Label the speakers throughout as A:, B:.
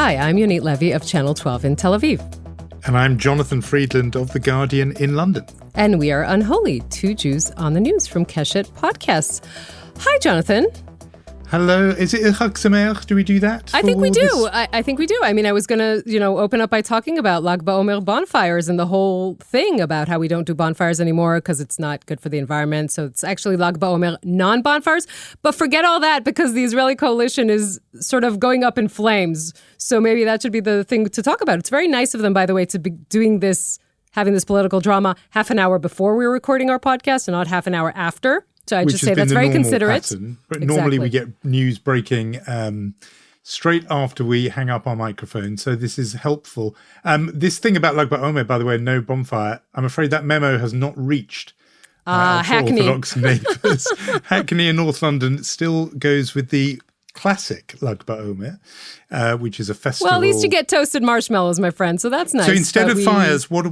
A: Hi, I'm Yonit Levy of Channel 12 in Tel Aviv.
B: And I'm Jonathan Freedland of The Guardian in London.
A: And we are Unholy, two Jews on the news from Keshet Podcasts. Hi, Jonathan.
B: Hello. Is it Chag Sameach? Do we do that?
A: I think we do. I think we do. I mean, I was going to, open up by talking about Lag BaOmer bonfires and the whole thing about how we don't do bonfires anymore because it's not good for the environment. So it's actually Lag BaOmer non-bonfires. But forget all that because the Israeli coalition is sort of going up in flames. So maybe that should be the thing to talk about. It's very nice of them, by the way, to be doing this, having this political drama half an hour before we're recording our podcast and not half an hour after. So I just say that's very considerate.
B: Pattern, but normally we get news breaking straight after we hang up our microphone. So this is helpful. This thing about Lag BaOmer, by the way, no bonfire, I'm afraid that memo has not reached
A: Hackney.
B: Orthodox neighbours. Hackney in North London still goes with the classic Lag BaOmer, which is a festival.
A: Well, at least you get toasted marshmallows, my friend. So that's nice.
B: So instead of fires, what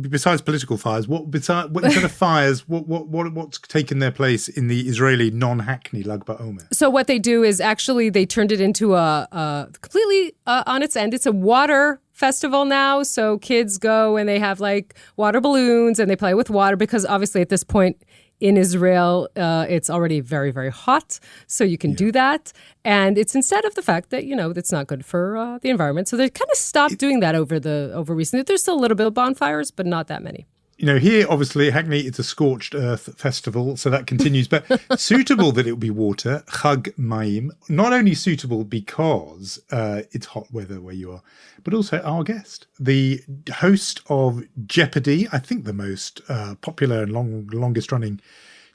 B: besides political fires? Instead of fires, what's taken their place in the Israeli non-Hackney Lag BaOmer?
A: So what they do is actually they turned it into a completely on its end. It's a water festival now. So kids go and they have like water balloons and they play with water because obviously at this point in Israel, it's already very, very hot, so you can do that. And it's instead of the fact that, it's not good for the environment. So they kind of stopped doing that over recently. There's still a little bit of bonfires, but not that many.
B: Here, obviously, Hackney, it's a scorched earth festival, so that continues. But suitable that it will be water, Chag Mayim. Not only suitable because it's hot weather where you are, but also our guest, the host of Jeopardy, I think the most popular and longest-running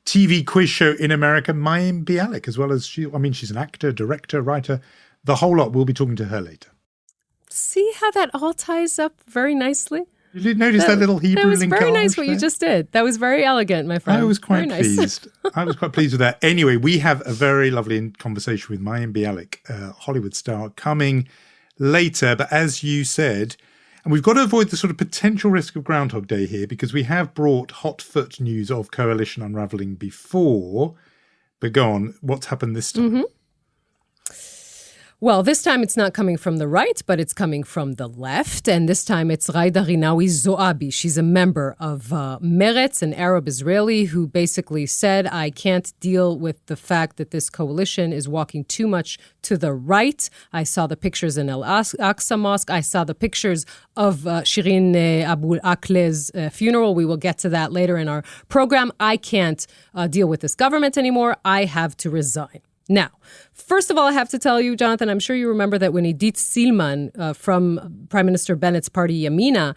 B: TV quiz show in America, Mayim Bialik, as well as she's an actor, director, writer, the whole lot. We'll be talking to her later.
A: See how that all ties up very nicely?
B: You did notice that little Hebrew linkage?
A: That was very nice what you just did. That was very elegant, my friend.
B: I was quite
A: nice.
B: pleased. I was quite pleased with that. Anyway, we have a very lovely conversation with Mayim Bialik, Hollywood star, coming later. But as you said, and we've got to avoid the sort of potential risk of Groundhog Day here because we have brought hot foot news of coalition unravelling before. But go on, what's happened this time?
A: Mm-hmm. Well, this time it's not coming from the right, but it's coming from the left. And this time it's Ghaida Rinawi Zoabi. She's a member of Meretz, an Arab Israeli, who basically said, I can't deal with the fact that this coalition is walking too much to the right. I saw the pictures in Al Aqsa Mosque. I saw the pictures of Shirin Abu Akleh's funeral. We will get to that later in our program. I can't deal with this government anymore. I have to resign. Now, first of all, I have to tell you, Jonathan, I'm sure you remember that when Idit Silman from Prime Minister Bennett's party, Yamina,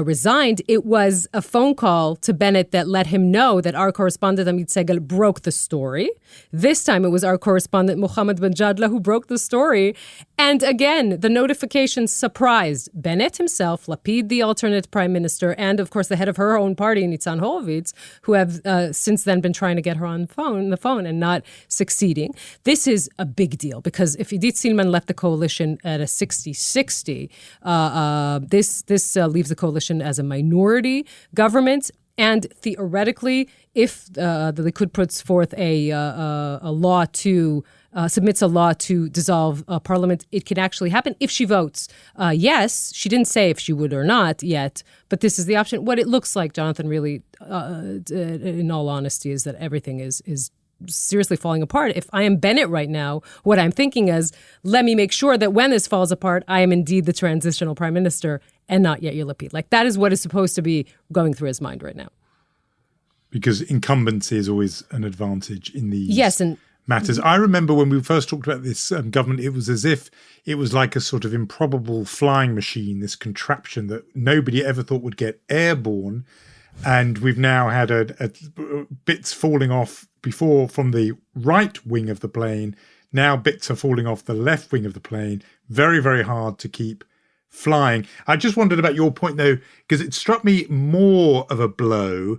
A: resigned, it was a phone call to Bennett that let him know that our correspondent, Amit Segal, broke the story. This time it was our correspondent, Mohammed Ben Jadla, who broke the story. And again, the notification surprised Bennett himself, Lapid, the alternate prime minister, and of course the head of her own party, Nitzan Horowitz, who have since then been trying to get her on the phone and not succeeding. This is a big deal because if Idit Silman left the coalition at a 60-60, this leaves the coalition as a minority government. And theoretically, if the Likud puts forth a law to submits a law to dissolve parliament, it can actually happen if she votes yes. She didn't say if she would or not yet, but this is the option. What it looks like, Jonathan, really, in all honesty, is that everything is seriously falling apart. If I am Bennett right now, what I'm thinking is, let me make sure that when this falls apart, I am indeed the transitional prime minister and not Yair Lapid. Like, that is what is supposed to be going through his mind right now. Because
B: incumbency is always an advantage in these matters.
A: Mm-hmm.
B: I remember when we first talked about this government, it was as if it was like a sort of improbable flying machine, this contraption that nobody ever thought would get airborne. And we've now had bits falling off before from the right wing of the plane. Now bits are falling off the left wing of the plane. Very, very hard to keep flying. I just wondered about your point, though, because it struck me more of a blow,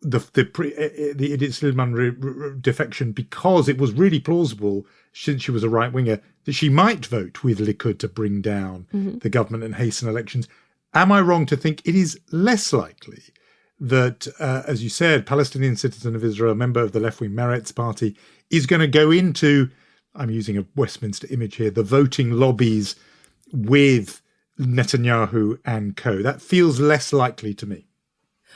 B: the Idit Silman defection, because it was really plausible, since she was a right winger, that she might vote with Likud to bring down the government and hasten elections. Am I wrong to think it is less likely that, as you said, Palestinian citizen of Israel, member of the left-wing Meretz party, is going to go into, I'm using a Westminster image here, the voting lobbies with Netanyahu and co. That feels less likely to me.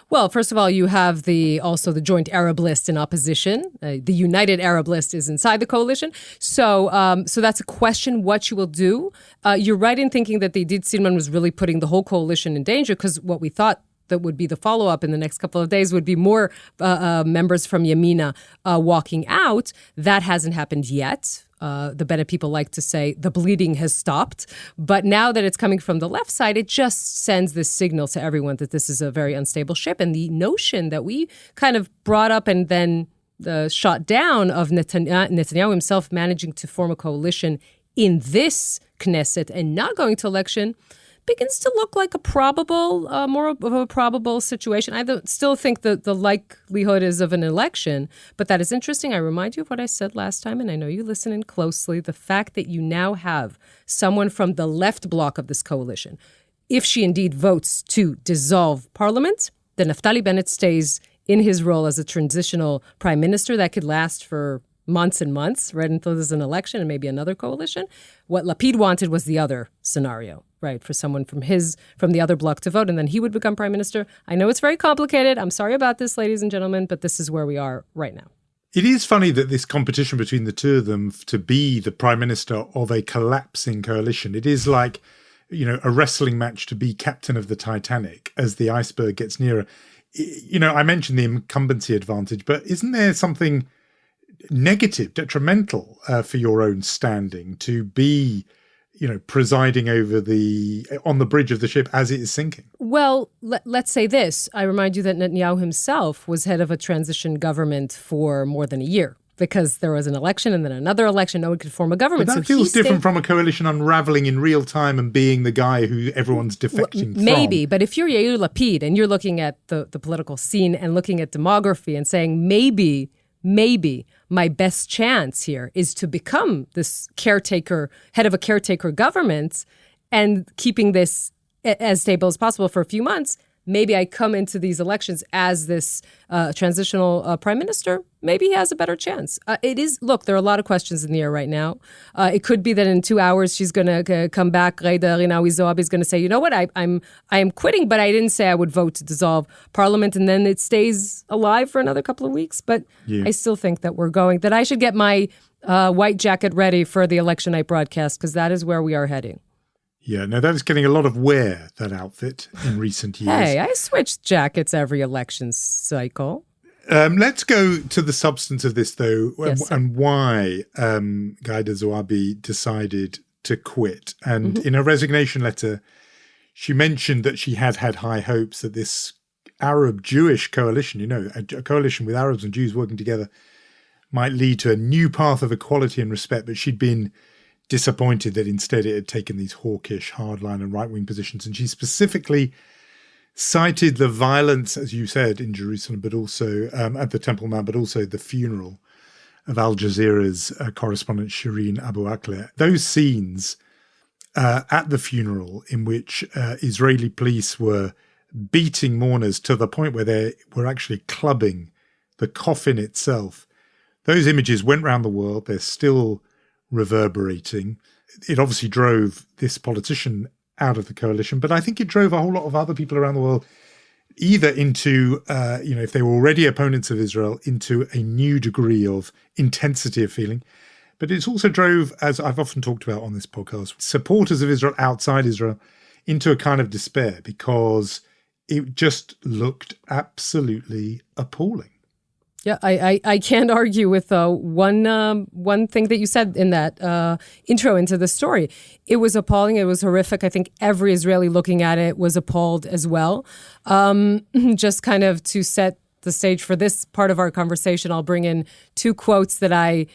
A: Well, first of all, you have also the Joint Arab List in opposition. The United Arab List is inside the coalition. So that's a question what you will do. You're right in thinking that the Idit Silman was really putting the whole coalition in danger, because what we thought that would be the follow-up in the next couple of days would be more members from Yamina walking out. That hasn't happened yet. The Bennett people like to say the bleeding has stopped. But now that it's coming from the left side, it just sends this signal to everyone that this is a very unstable ship. And the notion that we kind of brought up and then shot down of Netanyahu himself managing to form a coalition in this Knesset and not going to election begins to look like more of a probable situation. I still think that the likelihood is of an election, but that is interesting. I remind you of what I said last time, and I know you listen in closely. The fact that you now have someone from the left bloc of this coalition, if she indeed votes to dissolve parliament, then Naftali Bennett stays in his role as a transitional prime minister that could last for months and months, right, until there's an election and maybe another coalition. What Lapid wanted was the other scenario, right, for someone from the other bloc to vote, and then he would become prime minister. I know it's very complicated. I'm sorry about this, ladies and gentlemen, but this is where we are right now.
B: It is funny that this competition between the two of them to be the prime minister of a collapsing coalition, it is like, a wrestling match to be captain of the Titanic as the iceberg gets nearer. I mentioned the incumbency advantage, but isn't there something negative, detrimental for your own standing to be, presiding over on the bridge of the ship as it is sinking? Well,
A: let's say this. I remind you that Netanyahu himself was head of a transition government for more than a year, because there was an election and then another election. No one could form a government.
B: But that feels different from a coalition unraveling in real time and being the guy who everyone's defecting from.
A: Maybe, but if you're Yair Lapid and you're looking at the political scene and looking at demography and saying maybe my best chance here is to become this head of a caretaker government and keeping this as stable as possible for a few months, maybe I come into these elections as this transitional prime minister, maybe he has a better chance. Look, there are a lot of questions in the air right now. It could be that in 2 hours she's going to come back. Ghaida Rinawi Zoabi is going to say, you know what, I am quitting, but I didn't say I would vote to dissolve parliament, and then it stays alive for another couple of weeks. But I still think that I should get my white jacket ready for the election night broadcast, because that is where we are heading.
B: Yeah, no, that is getting a lot of wear, that outfit, in recent years.
A: Hey, I switched jackets every election cycle.
B: Let's go to the substance of this, though,
A: Yes,
B: and why Ghaida Zoabi decided to quit. And in her resignation letter, she mentioned that she had high hopes that this Arab-Jewish coalition, a coalition with Arabs and Jews working together, might lead to a new path of equality and respect, but she'd been disappointed that instead it had taken these hawkish, hardline and right-wing positions. And she specifically cited the violence, as you said, in Jerusalem, but also at the Temple Mount, but also the funeral of Al Jazeera's correspondent Shireen Abu Akleh. Those scenes at the funeral in which Israeli police were beating mourners to the point where they were actually clubbing the coffin itself, those images went around the world. They're still reverberating. It obviously drove this politician out of the coalition, but I think it drove a whole lot of other people around the world either into, if they were already opponents of Israel, into a new degree of intensity of feeling. But it's also drove, as I've often talked about on this podcast, supporters of Israel outside Israel into a kind of despair, because it just looked absolutely appalling.
A: Yeah, I can't argue with one thing that you said in that intro into the story. It was appalling. It was horrific. I think every Israeli looking at it was appalled as well. Just kind of to set the stage for this part of our conversation, I'll bring in two quotes that I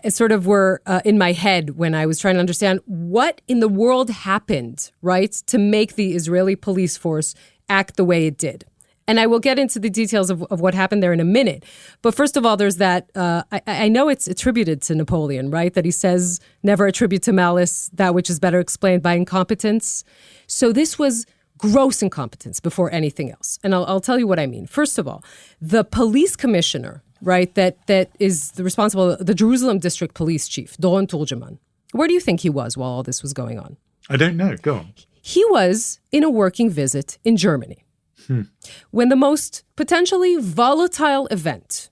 A: sort of were in my head when I was trying to understand what in the world happened, right, to make the Israeli police force act the way it did. And I will get into the details of what happened there in a minute. But first of all, there's that, I know it's attributed to Napoleon, right? That he says, never attribute to malice that which is better explained by incompetence. So this was gross incompetence before anything else. And I'll tell you what I mean. First of all, the police commissioner, right, that is the responsible, the Jerusalem district police chief, Doron Turgeman. Where do you think he was while all this was going on?
B: I don't know. Go on.
A: He was in a working visit in Germany when the most potentially volatile event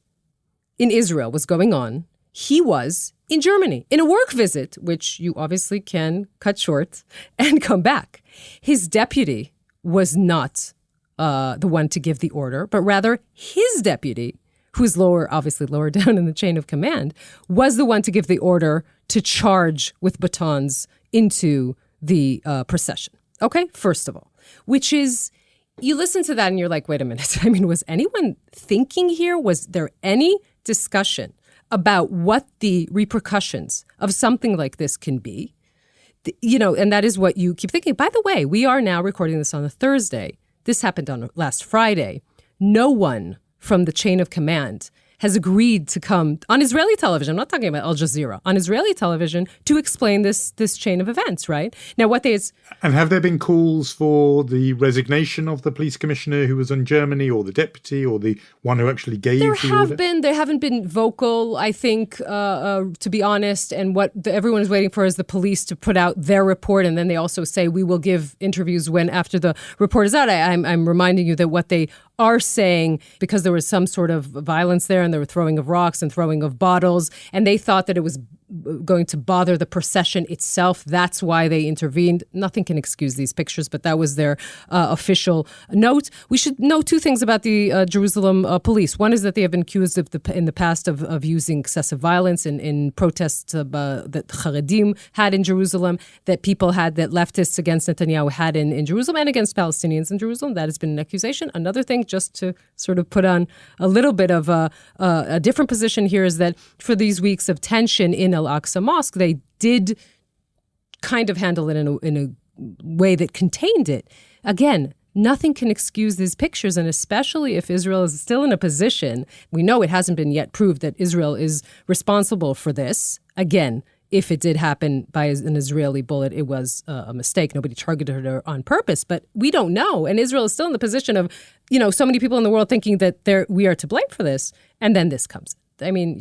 A: in Israel was going on. He was in Germany in a work visit, which you obviously can cut short and come back. His deputy was not the one to give the order, but rather his deputy, who's obviously lower down in the chain of command, was the one to give the order to charge with batons into the procession. Okay, first of all, which is, you listen to that and you're like, wait a minute. I mean, was anyone thinking here? Was there any discussion about what the repercussions of something like this can be? And that is what you keep thinking. By the way, we are now recording this on a Thursday. This happened on last Friday. No one from the chain of command has agreed to come on Israeli television. I'm not talking about Al Jazeera, on Israeli television to explain this chain of events, right? Now,
B: And have there been calls for the resignation of the police commissioner who was in Germany, or the deputy, or the one who actually gave the order?
A: They haven't been vocal, I think, to be honest. And what everyone is waiting for is the police to put out their report. And then they also say, we will give interviews after the report is out. I'm reminding you that what they are saying, because there was some sort of violence there and there were throwing of rocks and throwing of bottles, and they thought that it was going to bother the procession itself. That's why they intervened. Nothing can excuse these pictures, but that was their official note. We should know two things about the Jerusalem police. One is that they have been accused in the past of using excessive violence in protests that Haredim had in Jerusalem, that leftists against Netanyahu had in Jerusalem, and against Palestinians in Jerusalem. That has been an accusation. Another thing, just to sort of put on a little bit of a different position here, is that for these weeks of tension in Al-Aqsa Mosque, they did kind of handle it in a way that contained it. Again, nothing can excuse these pictures, and especially if Israel is still in a position, we know it hasn't been yet proved that Israel is responsible for this. Again, if it did happen by an Israeli bullet, it was a mistake. Nobody targeted her on purpose, but we don't know. And Israel is still in the position of, so many people in the world thinking that we are to blame for this, and then this comes. I mean,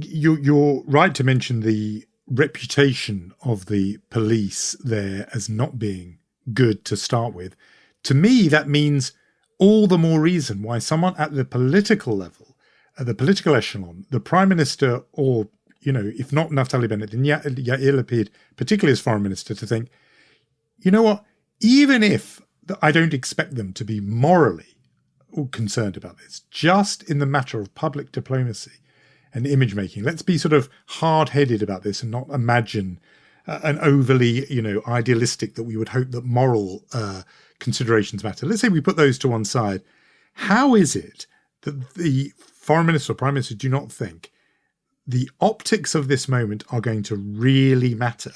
B: you're right to mention the reputation of the police there as not being good to start with. To me, that means all the more reason why someone at the political level, at the political echelon, the prime minister, or, if not Naftali Bennett, then Yair Lapid, particularly as foreign minister, to think, you know what, even if I don't expect them to be morally concerned about this, just in the matter of public diplomacy and image making, let's be sort of hard-headed about this and not imagine an overly, idealistic that we would hope that moral considerations matter. Let's say we put those to one side. How is it that the foreign minister or prime minister do not think the optics of this moment are going to really matter,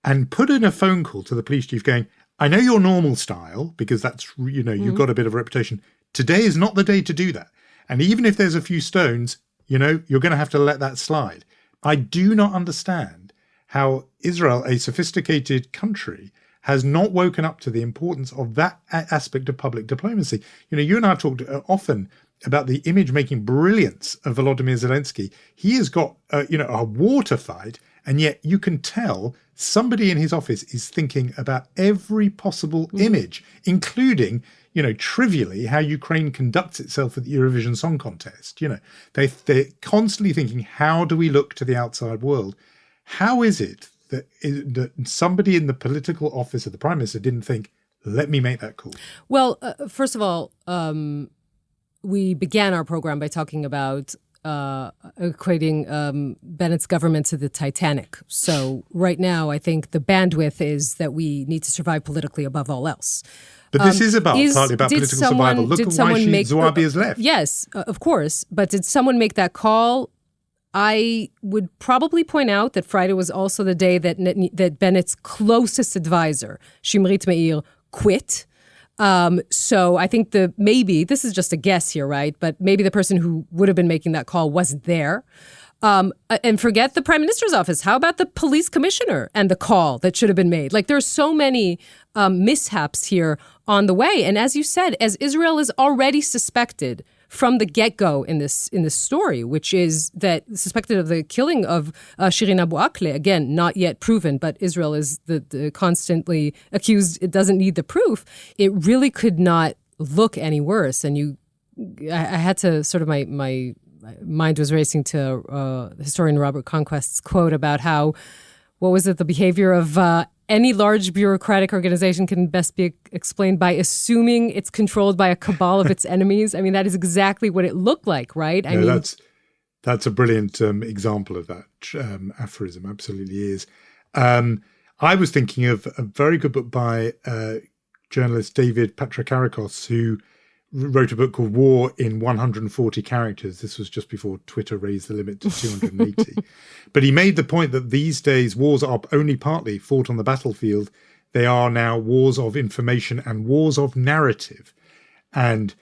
B: and put in a phone call to the police chief going, I know your normal style, because that's, you've got a bit of a reputation. Today is not the day to do that. And even if there's a few stones, you're going to have to let that slide. I do not understand how Israel, a sophisticated country, has not woken up to the importance of that aspect of public diplomacy. You and I have talked often about the image-making brilliance of Volodymyr Zelensky. He has got, a war to fight, and yet you can tell somebody in his office is thinking about every possible image, including, trivially, how Ukraine conducts itself at the Eurovision Song Contest. They're constantly thinking, how do we look to the outside world? How is it that somebody in the political office of the Prime Minister didn't think, let me make that call?
A: Well, first of all, we began our program by talking about equating Bennett's government to the Titanic. So right now, I think the bandwidth is that we need to survive politically above all else.
B: But this is partly about political survival. Look at why Zouabi has left.
A: Yes, of course. But did someone make that call? I would probably point out that Friday was also the day that Bennett's closest advisor, Shimrit Meir, quit. So I think maybe, this is just a guess here, right? But maybe the person who would have been making that call wasn't there. And forget the prime minister's office. How about the police commissioner and the call that should have been made? Like, there's so many mishaps here on the way. And as you said, as Israel is already suspected from the get-go in this story, which is that suspected of the killing of Shirin Abu Akleh, again, not yet proven, but Israel is the constantly accused. It doesn't need the proof. It really could not look any worse. And I had to sort of, my mind was racing to historian Robert Conquest's quote about how, what was it, the behavior of any large bureaucratic organization can best be explained by assuming it's controlled by a cabal of its enemies. I mean, that is exactly what it looked like, right? I mean,
B: that's a brilliant example of that aphorism. Absolutely is. I was thinking of a very good book by journalist David Patrikarakos, who wrote a book called War in 140 Characters. This was just before Twitter raised the limit to 280. But he made the point that these days wars are only partly fought on the battlefield. They are now wars of information and wars of narrative. And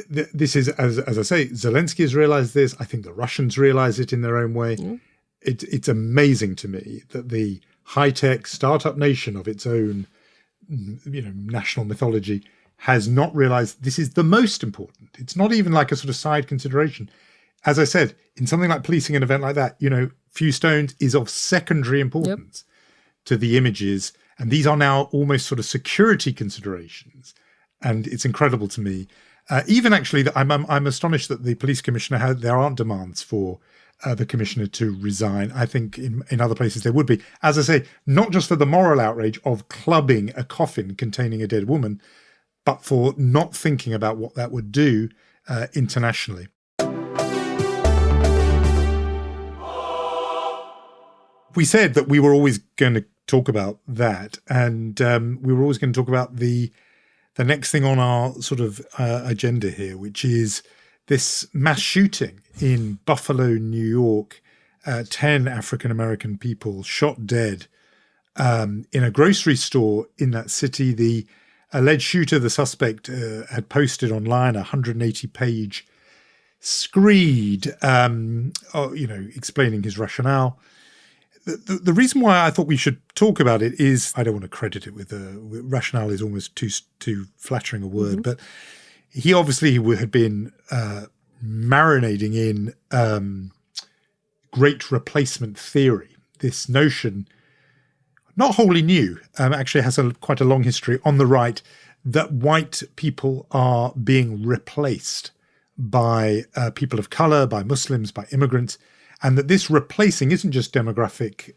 B: this is, as I say, Zelensky has realized this. I think the Russians realize it in their own way. Mm. It's amazing to me that the high-tech startup nation of its own, national mythology has not realized this is the most important. It's not even like a sort of side consideration. As I said, in something like policing an event like that, few stones is of secondary importance to the images. And these are now almost sort of security considerations. And it's incredible to me. Even actually, that I'm astonished that the police commissioner there aren't demands for the commissioner to resign. I think in other places there would be. As I say, not just for the moral outrage of clubbing a coffin containing a dead woman, but for not thinking about what that would do internationally. We said that we were always going to talk about that, and we were always going to talk about the next thing on our sort of agenda here, which is this mass shooting in Buffalo, New York. 10 African-American people shot dead in a grocery store in that city. The alleged shooter, the suspect, had posted online a 180-page screed, explaining his rationale. The reason why I thought we should talk about it is, I don't want to credit it with rationale is almost too flattering a word, but he obviously had been marinating in great replacement theory, this notion, not wholly new, actually has quite a long history on the right, that white people are being replaced by people of color, by Muslims, by immigrants, and that this replacing isn't just demographic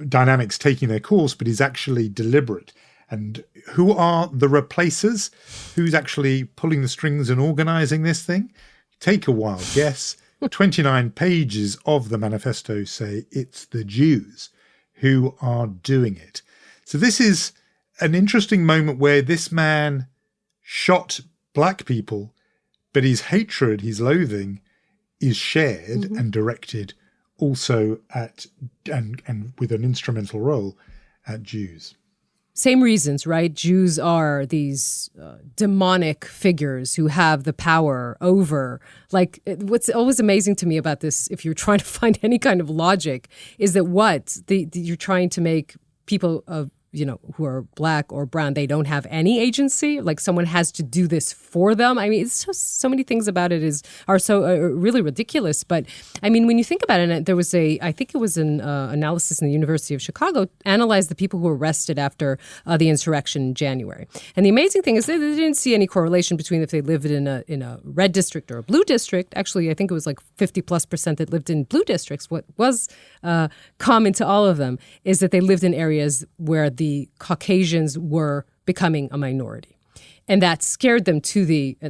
B: dynamics taking their course, but is actually deliberate. And who are the replacers? Who's actually pulling the strings and organizing this thing? Take a wild guess. 29 pages of the manifesto say it's the Jews who are doing it. So this is an interesting moment where this man shot black people, but his hatred, his loathing is shared and directed also at, and with an instrumental role, at Jews.
A: Same reasons, right? Jews are these demonic figures who have the power over, what's always amazing to me about this, if you're trying to find any kind of logic, is that you're trying to make people of, who are black or brown, they don't have any agency. Like someone has to do this for them. I mean, it's just so many things about it are so really ridiculous. But I mean, when you think about it, there was I think it was an analysis in the University of Chicago, analyzed the people who were arrested after the insurrection in January. And the amazing thing is they didn't see any correlation between if they lived in a red district or a blue district. Actually, I think it was like 50+% that lived in blue districts. What was common to all of them is that they lived in areas where the Caucasians were becoming a minority. And that scared them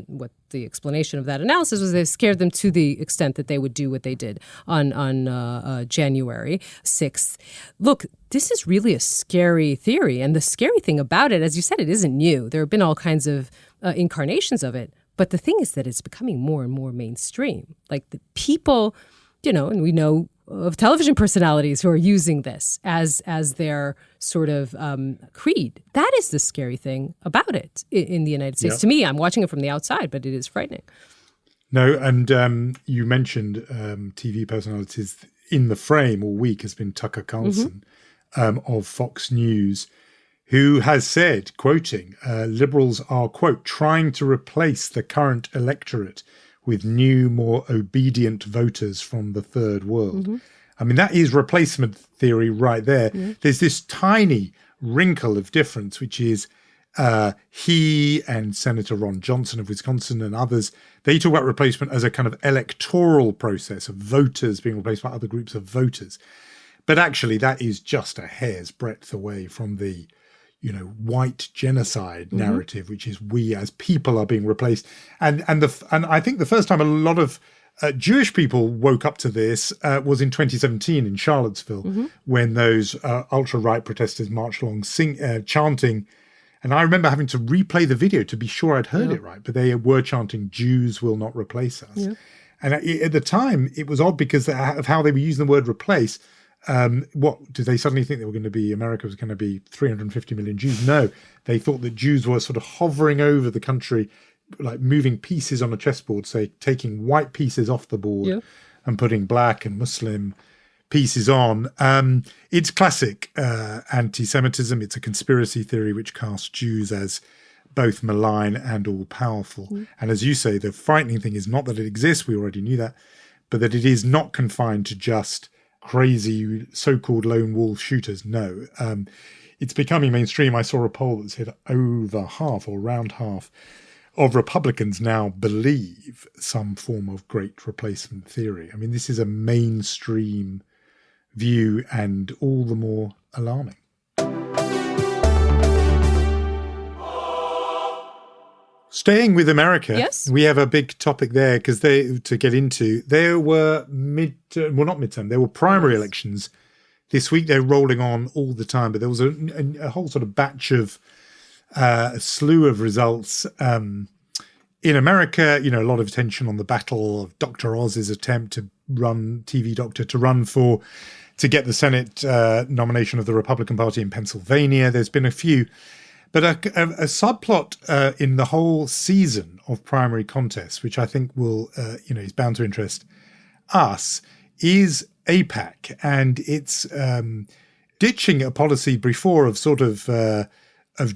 A: what the explanation of that analysis was, they scared them to the extent that they would do what they did on January 6th. Look, this is really a scary theory. And the scary thing about it, as you said, it isn't new. There have been all kinds of incarnations of it. But the thing is that it's becoming more and more mainstream. Like the people, and we know of television personalities who are using this as their sort of creed. That is the scary thing about it in the United States. Yeah. To me, I'm watching it from the outside, but it is frightening.
B: No, and you mentioned TV personalities. In the frame all week has been Tucker Carlson of Fox News, who has said, quoting, liberals are, quote, trying to replace the current electorate with new, more obedient voters from the third world. Mm-hmm. I mean, that is replacement theory right there. Mm-hmm. There's this tiny wrinkle of difference, which is he and Senator Ron Johnson of Wisconsin and others, they talk about replacement as a kind of electoral process of voters being replaced by other groups of voters. But actually, that is just a hair's breadth away from the, white genocide narrative, which is we as people are being replaced. And I think the first time a lot of Jewish people woke up to this was in 2017 in Charlottesville, when those ultra-right protesters marched along chanting. And I remember having to replay the video to be sure I'd heard it right, but they were chanting, "Jews will not replace us." Yeah. And at the time, it was odd because of how they were using the word replace. What did they suddenly think America was going to be 350 million Jews? No, they thought that Jews were sort of hovering over the country, like moving pieces on a chessboard, say taking white pieces off the board and putting black and Muslim pieces on. It's classic anti-Semitism. It's a conspiracy theory which casts Jews as both malign and all-powerful. And as you say, the frightening thing is not that it exists, we already knew that, but that it is not confined to just crazy so-called lone wolf shooters. No, it's becoming mainstream. I saw a poll that said over half or around half of Republicans now believe some form of great replacement theory. I mean, this is a mainstream view and all the more alarming. Staying with America, we have a big topic there because there were there were primary elections this week. They're rolling on all the time, but there was a whole sort of batch of a slew of results in America. A lot of attention on the battle of Dr. Oz's attempt to run TV doctor to get the Senate nomination of the Republican Party in Pennsylvania. There's been a few. But a subplot in the whole season of primary contests, which I think will, is bound to interest us, is AIPAC. And it's ditching a policy before of sort of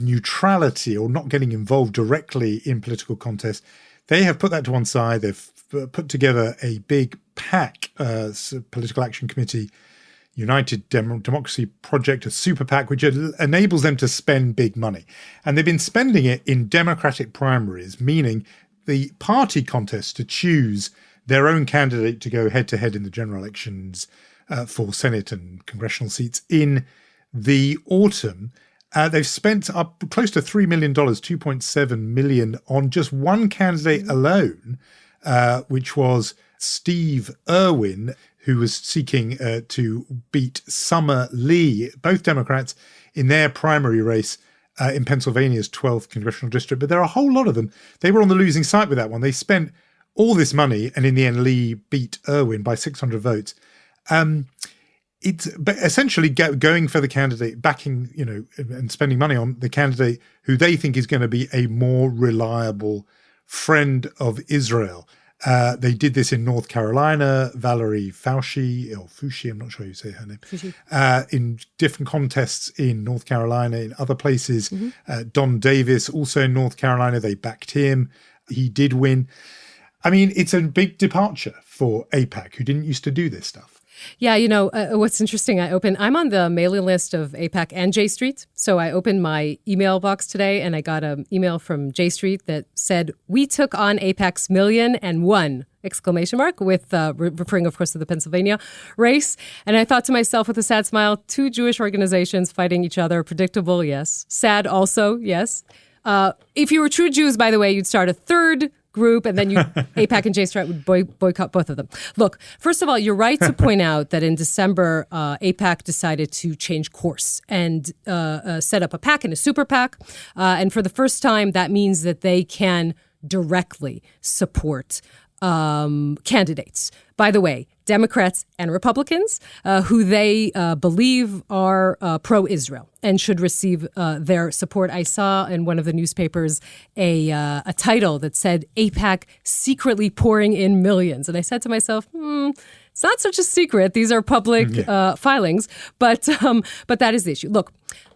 B: neutrality or not getting involved directly in political contests. They have put that to one side. They've put together a big PAC, political action committee, United Democracy Project, a super PAC, which enables them to spend big money. And they've been spending it in Democratic primaries, meaning the party contests to choose their own candidate to go head-to-head in the general elections for Senate and congressional seats in the autumn. They've spent up close to $3 million, $2.7 million, on just one candidate alone, which was Steve Irwin, who was seeking to beat Summer Lee, both Democrats, in their primary race in Pennsylvania's 12th congressional district. But there are a whole lot of them. They were on the losing side with that one. They spent all this money, and in the end, Lee beat Irwin by 600 votes. It's essentially going for the candidate, backing, and spending money on the candidate who they think is going to be a more reliable friend of Israel. They did this in North Carolina, Valerie Fauci, I'm not sure how you say her name, in different contests in North Carolina, in other places. Don Davis, also in North Carolina, they backed him. He did win. I mean, it's a big departure for AIPAC, who didn't used to do this stuff.
A: Yeah, what's interesting, I'm on the mailing list of AIPAC and J Street. So I opened my email box today and I got an email from J Street that said, "We took on AIPAC's 1,000,001!" with referring, of course, to the Pennsylvania race. And I thought to myself with a sad smile, two Jewish organizations fighting each other. Predictable, yes. Sad also, yes. If you were true Jews, by the way, you'd start a third group, and then AIPAC and J Street would boycott both of them. Look, first of all, you're right to point out that in December, AIPAC decided to change course and set up a PAC and a super PAC. And for the first time, that means that they can directly support candidates. By the way, Democrats and Republicans who they believe are pro-Israel and should receive their support. I saw in one of the newspapers a title that said AIPAC secretly pouring in millions. And I said to myself, It's not such a secret. These are public filings, but that is the issue. Look,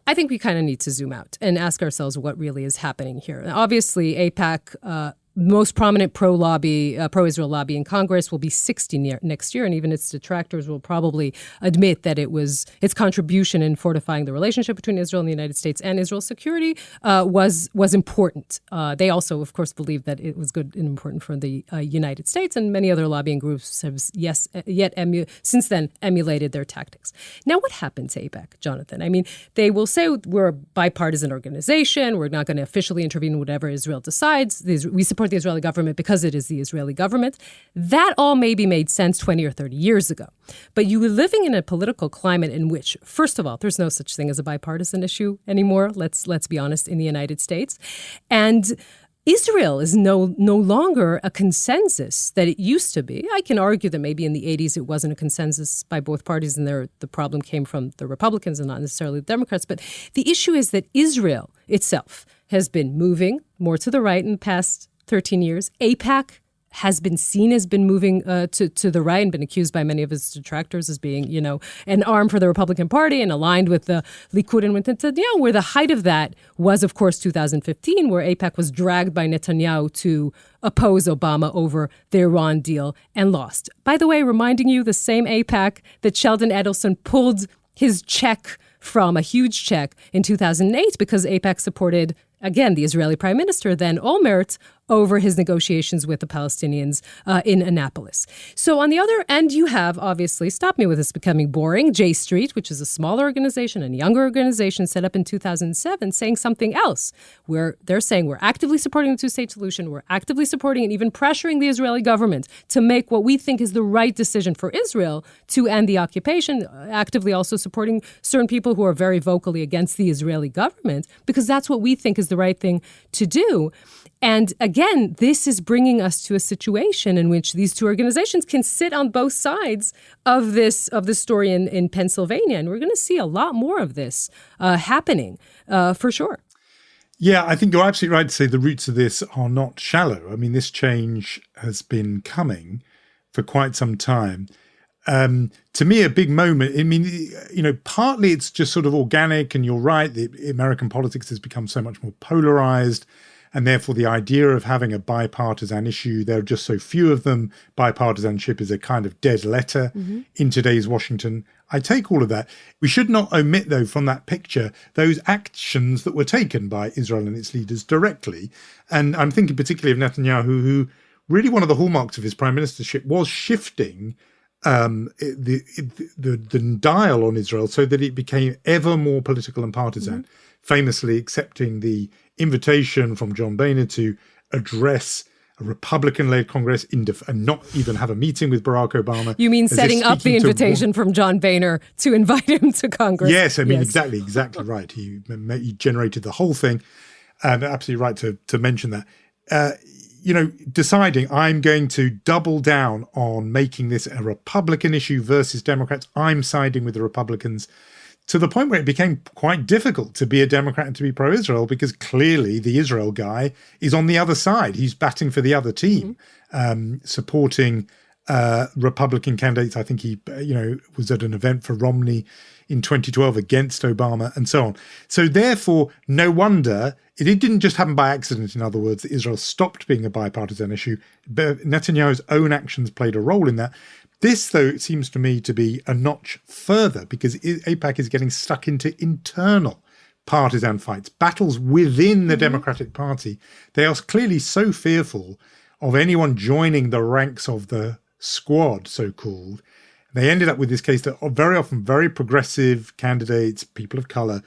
A: I think we kind of need to zoom out and ask ourselves what really is happening here. Obviously, AIPAC, most prominent pro-Israel lobby in Congress, will be 60 next year, and even its detractors will probably admit that it was its contribution in fortifying the relationship between Israel and the United States and Israel's security was important. They also, of course, believe that it was good and important for the United States, and many other lobbying groups have since then emulated their tactics. Now, what happened to AIPAC, Jonathan? I mean, they will say we're a bipartisan organization. We're not going to officially intervene in whatever Israel decides. We support the Israeli government because it is the Israeli government. That all maybe made sense 20 or 30 years ago. But you were living in a political climate in which, first of all, there's no such thing as a bipartisan issue anymore. Let's be honest, in the United States. And Israel is no longer a consensus that it used to be. I can argue that maybe in the 80s it wasn't a consensus by both parties, and the problem came from the Republicans and not necessarily the Democrats. But the issue is that Israel itself has been moving more to the right in the past 13 years. AIPAC has been seen as been moving to the right and been accused by many of its detractors as being, an arm for the Republican Party and aligned with the Likud and with Netanyahu, where the height of that was, of course, 2015, where AIPAC was dragged by Netanyahu to oppose Obama over the Iran deal and lost. By the way, reminding you, the same AIPAC that Sheldon Adelson pulled his check from, a huge check, in 2008 because AIPAC supported, again, the Israeli Prime Minister, then Olmert, over his negotiations with the Palestinians in Annapolis. So on the other end, you have, obviously, stop me with this becoming boring, J Street, which is a smaller organization and younger organization set up in 2007, saying something else, where they're saying we're actively supporting the two-state solution, we're actively supporting and even pressuring the Israeli government to make what we think is the right decision for Israel to end the occupation, actively also supporting certain people who are very vocally against the Israeli government, because that's what we think is the right thing to do. And again, this is bringing us to a situation in which these two organizations can sit on both sides of this story in Pennsylvania. And we're going to see a lot more of this happening for sure.
B: Yeah, I think you're absolutely right to say the roots of this are not shallow. I mean, this change has been coming for quite some time. To me, a big moment, I mean, partly it's just sort of organic, and you're right, the American politics has become so much more polarized. And therefore, the idea of having a bipartisan issue, there are just so few of them. Bipartisanship is a kind of dead letter in today's Washington. I take all of that. We should not omit, though, from that picture, those actions that were taken by Israel and its leaders directly. And I'm thinking particularly of Netanyahu, who really one of the hallmarks of his prime ministership was shifting the dial on Israel so that it became ever more political and partisan, famously accepting the invitation from John Boehner to address a Republican-led Congress and not even have a meeting with Barack Obama.
A: You mean setting up the invitation from John Boehner to invite him to Congress?
B: Yes, I mean, exactly right. He generated the whole thing. Absolutely right to mention that. Deciding I'm going to double down on making this a Republican issue versus Democrats. I'm siding with the Republicans, to the point where it became quite difficult to be a Democrat and to be pro-Israel, because clearly the Israel guy is on the other side. He's batting for the other team, supporting Republican candidates. I think he, was at an event for Romney in 2012 against Obama and so on. So therefore, no wonder it didn't just happen by accident, in other words, that Israel stopped being a bipartisan issue. But Netanyahu's own actions played a role in that. This, though, it seems to me to be a notch further, because AIPAC is getting stuck into internal partisan fights, battles within the Democratic Party. They are clearly so fearful of anyone joining the ranks of the squad, so-called. They ended up with this case that are very often very progressive candidates, people of color.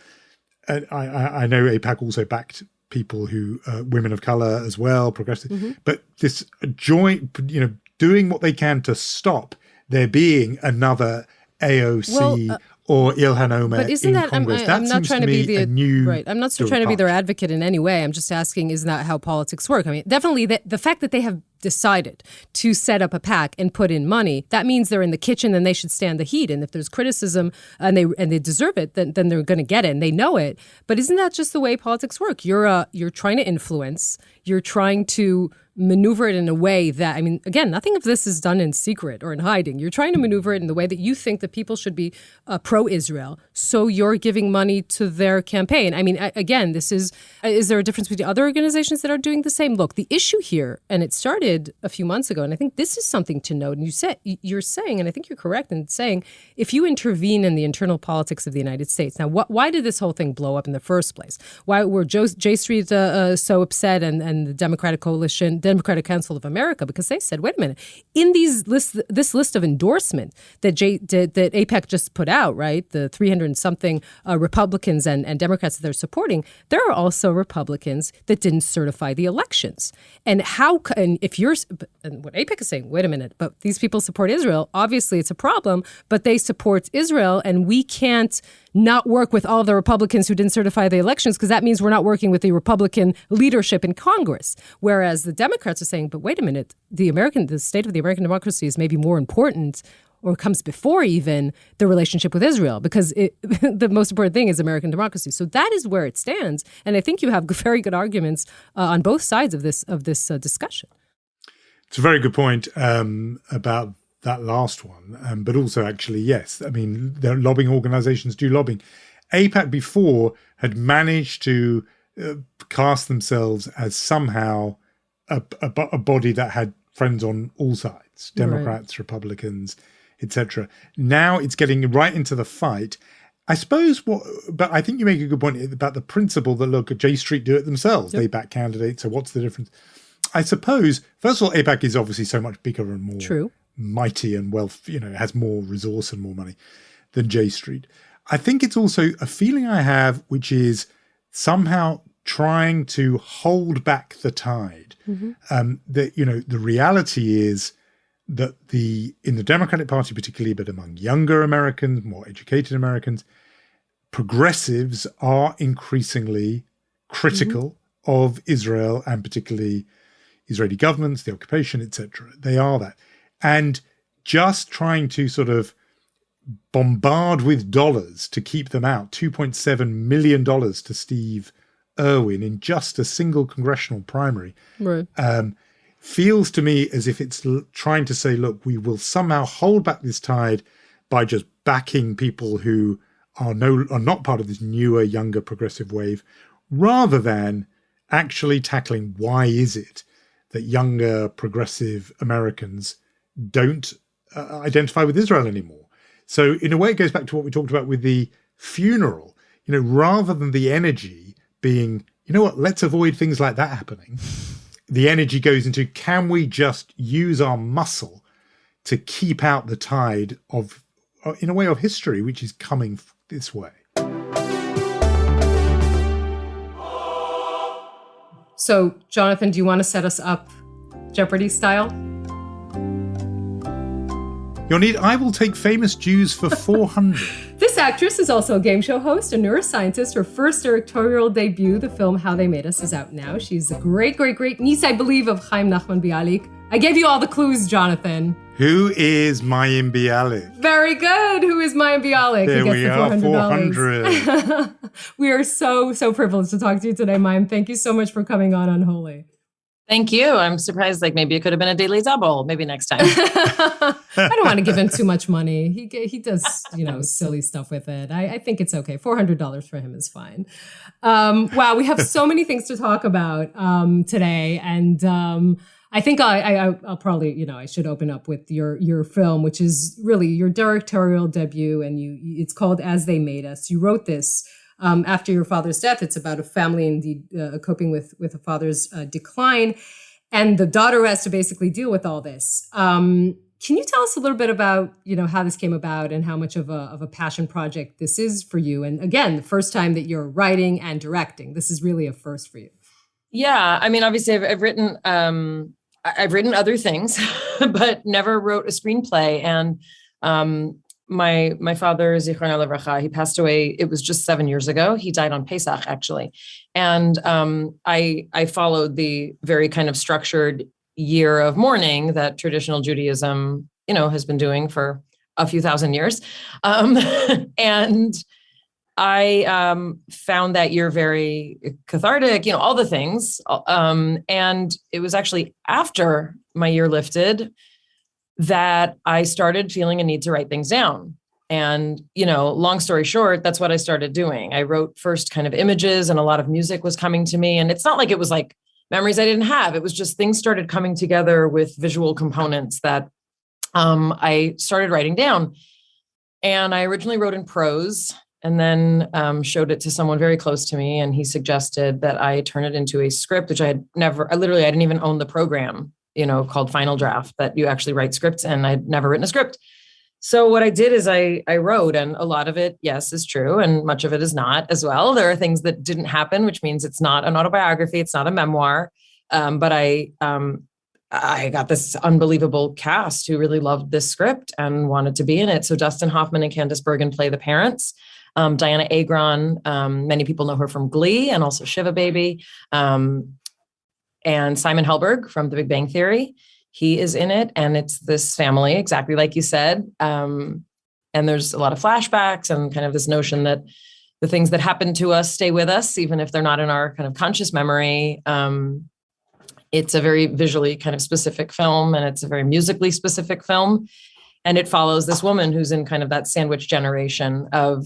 B: I know AIPAC also backed people who, women of color as well, progressive. But this joint, doing what they can to stop there being another AOC or Ilhan Omar in Congress.
A: I'm not trying to be
B: a new
A: I'm not trying to be their advocate in any way. I'm just asking, isn't that how politics work? I mean, definitely the fact that they have decided to set up a PAC and put in money, that means they're in the kitchen and they should stand the heat. And if there's criticism and they deserve it, then they're going to get it and they know it. But isn't that just the way politics work? You're trying to influence. You're trying to maneuver it in a way that, I mean, again, nothing of this is done in secret or in hiding. You're trying to maneuver it in the way that you think that people should be pro-Israel. So you're giving money to their campaign. I mean, again, is there a difference between other organizations that are doing the same? Look, the issue here, and it started a few months ago, and I think this is something to note. And you're saying, and I think you're correct in saying, if you intervene in the internal politics of the United States, now, why did this whole thing blow up in the first place? Why were J Street so upset and the Democratic Council of America? Because they said, wait a minute, in this list of endorsement that AIPAC just put out, right, the 300 and something Republicans and Democrats that they're supporting, there are also Republicans that didn't certify the elections. And what AIPAC is saying, wait a minute, but these people support Israel. Obviously, it's a problem, but they support Israel, and we can't not work with all of the Republicans who didn't certify the elections, because that means we're not working with the Republican leadership in Congress. Whereas the Democrats are saying, but wait a minute, the state of the American democracy is maybe more important, or comes before even the relationship with Israel, because the most important thing is American democracy. So that is where it stands. And I think you have very good arguments on both sides of this discussion.
B: It's a very good point about that last one. But also, actually, yes, I mean, the lobbying organizations do lobbying. AIPAC before had managed to cast themselves as somehow a body that had friends on all sides, Democrats, right, Republicans, etc. Now it's getting right into the fight. I suppose but I think you make a good point about the principle that, look, J Street do it themselves. Yep. They back candidates. So what's the difference? I suppose, first of all, AIPAC is obviously so much bigger and more mighty and has more resource and more money than J Street. I think it's also a feeling I have, which is somehow trying to hold back the tide. Mm-hmm. The reality is that in the Democratic Party particularly, but among younger Americans, more educated Americans, progressives are increasingly critical of Israel, and particularly Israeli governments, the occupation, etc. They are that. And just trying to sort of bombard with dollars to keep them out, $2.7 million to Steve Irwin in just a single congressional primary, right, feels to me as if it's trying to say, look, we will somehow hold back this tide by just backing people who are not part of this newer, younger progressive wave, rather than actually tackling why is it that younger progressive Americans don't identify with Israel anymore. So in a way, it goes back to what we talked about with the funeral, rather than the energy being, let's avoid things like that happening. The energy goes into, can we just use our muscle to keep out the tide of, in a way, of history, which is coming this way.
A: So, Jonathan, do you want to set us up Jeopardy style?
B: Yonit, I will take famous Jews for 400.
A: This actress is also a game show host, a neuroscientist. Her first directorial debut, the film How They Made Us, is out now. She's a great, great, great niece, I believe, of Mayim Bialik. I gave you all the clues, Jonathan.
B: Who is Mayim Bialik?
A: Very good. Who is Mayim Bialik?
B: There we are, 400.
A: We are so, so privileged to talk to you today, Mayim. Thank you so much for coming on Unholy.
C: Thank you. I'm surprised, maybe it could have been a daily double. Maybe next time.
A: I don't want to give him too much money. He does, silly stuff with it. I think it's okay. $400 for him is fine. Wow, we have so many things to talk about today. And I think I'll probably, I should open up with your film, which is really your directorial debut. And it's called As They Made Us. You wrote this after your father's death. It's about a family indeed coping with a father's decline, and the daughter has to basically deal with all this. Can you tell us a little bit about how this came about and how much of a passion project this is for you? And again, the first time that you're writing and directing, this is really a first for you.
C: Yeah, I mean, obviously, I've written other things, but never wrote a screenplay. And my father, Zichrono Livracha, he passed away. It was just 7 years ago. He died on Pesach, actually. And I followed the very kind of structured year of mourning that traditional Judaism, has been doing for a few thousand years. And I found that year very cathartic, all the things. And it was actually after my year lifted that I started feeling a need to write things down. And, long story short, that's what I started doing. I wrote first kind of images, and a lot of music was coming to me. And it's not like it was like memories I didn't have. It was just things started coming together with visual components that I started writing down. And I originally wrote in prose and then showed it to someone very close to me. And he suggested that I turn it into a script, which I didn't even own the program, called Final Draft, that you actually write scripts, and I'd never written a script. So what I did is I wrote, and a lot of it, yes, is true. And much of it is not as well. There are things that didn't happen, which means it's not an autobiography. It's not a memoir. But I got this unbelievable cast who really loved this script and wanted to be in it. So Dustin Hoffman and Candice Bergen play the parents. Diana Agron, many people know her from Glee and also Shiva Baby. And Simon Helberg from The Big Bang Theory. He is in it, and it's this family, exactly like you said. And there's a lot of flashbacks and kind of this notion that the things that happen to us stay with us, even if they're not in our kind of conscious memory. It's a very visually kind of specific film, and it's a very musically specific film. And it follows this woman who's in kind of that sandwich generation of,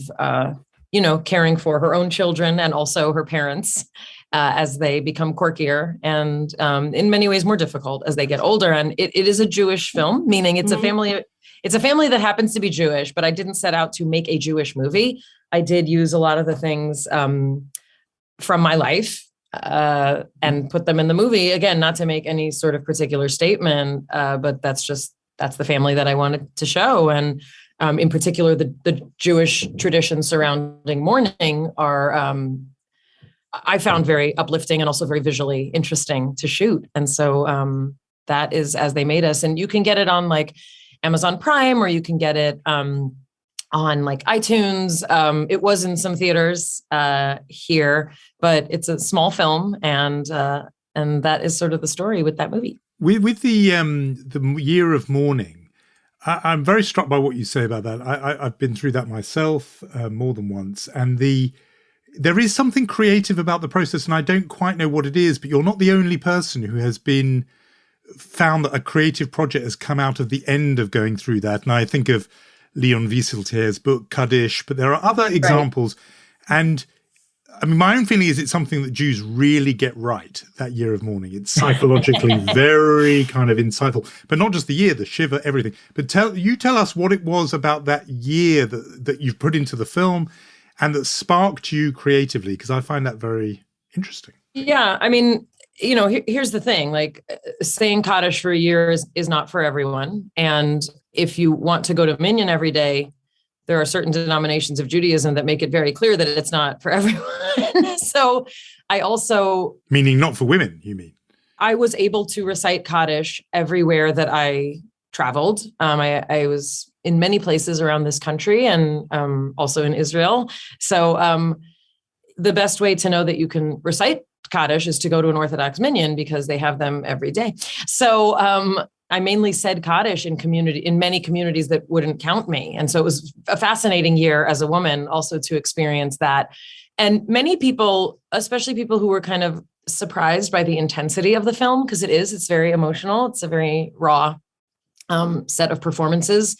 C: caring for her own children and also her parents as they become quirkier and in many ways more difficult as they get older. And it is a Jewish film, meaning it's a family. It's a family that happens to be Jewish, but I didn't set out to make a Jewish movie. I did use a lot of the things from my life and put them in the movie. Again, not to make any sort of particular statement, but that's the family that I wanted to show. And in particular, the Jewish traditions surrounding mourning are, I found very uplifting and also very visually interesting to shoot. And so that is As They Made Us. And you can get it on like Amazon Prime, or you can get it on like iTunes. It was in some theaters here, but it's a small film. And that is sort of the story with that movie.
B: With the year of mourning, I'm very struck by what you say about that. I've been through that myself more than once. And there is something creative about the process, and I don't quite know what it is, but you're not the only person who has been found that a creative project has come out of the end of going through that. And I think of Leon Wieseltier's book, Kaddish, but there are other examples. Right. And I mean, my own feeling is it's something that Jews really get right, that year of mourning. It's psychologically very kind of insightful, but not just the year, the shiver, everything. But tell us what it was about that year that you've put into the film and that sparked you creatively, because I find that very interesting.
C: Yeah, I mean, here's the thing, like saying Kaddish for a year is not for everyone. And if you want to go to Minyan every day, there are certain denominations of Judaism that make it very clear that it's not for everyone. So I also... Meaning not for women, you mean? I was able to recite Kaddish everywhere that I traveled. I was in many places around this country and also in Israel. So the best way to know that you can recite Kaddish is to go to an Orthodox minyan, because they have them every day. So I mainly said Kaddish in many communities that wouldn't count me. And so it was a fascinating year as a woman also to experience that. And many people, especially people who were kind of surprised by the intensity of the film, because it's very emotional. It's a very raw set of performances.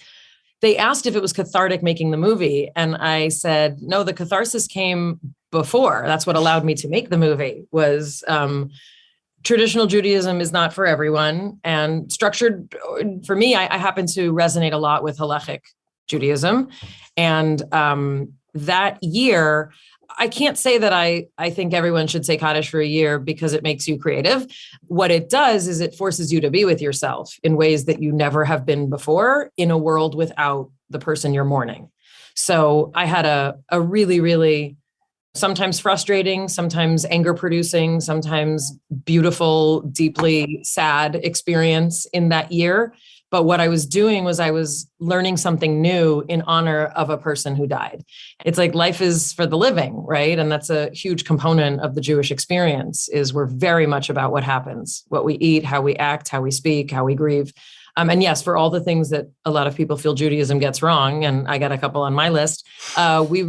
C: They asked if it was cathartic making the movie. And I said, no, the catharsis came before. That's what allowed me to make the movie was traditional Judaism is not for everyone. And structured, for me, I happen to resonate a lot with halachic Judaism. And that year, I can't say that I think everyone should say Kaddish for a year because it makes you creative. What it does is it forces you to be with yourself in ways that you never have been before in a world without the person you're mourning. So I had a really, really sometimes frustrating, sometimes anger producing, sometimes beautiful, deeply sad experience in that year. But what I was doing was I was learning something new in honor of a person who died. It's like life is for the living, right? And that's a huge component of the Jewish experience, is we're very much about what happens, what we eat, how we act, how we speak, how we grieve. And yes, for all the things that a lot of people feel Judaism gets wrong, and I got a couple on my list, we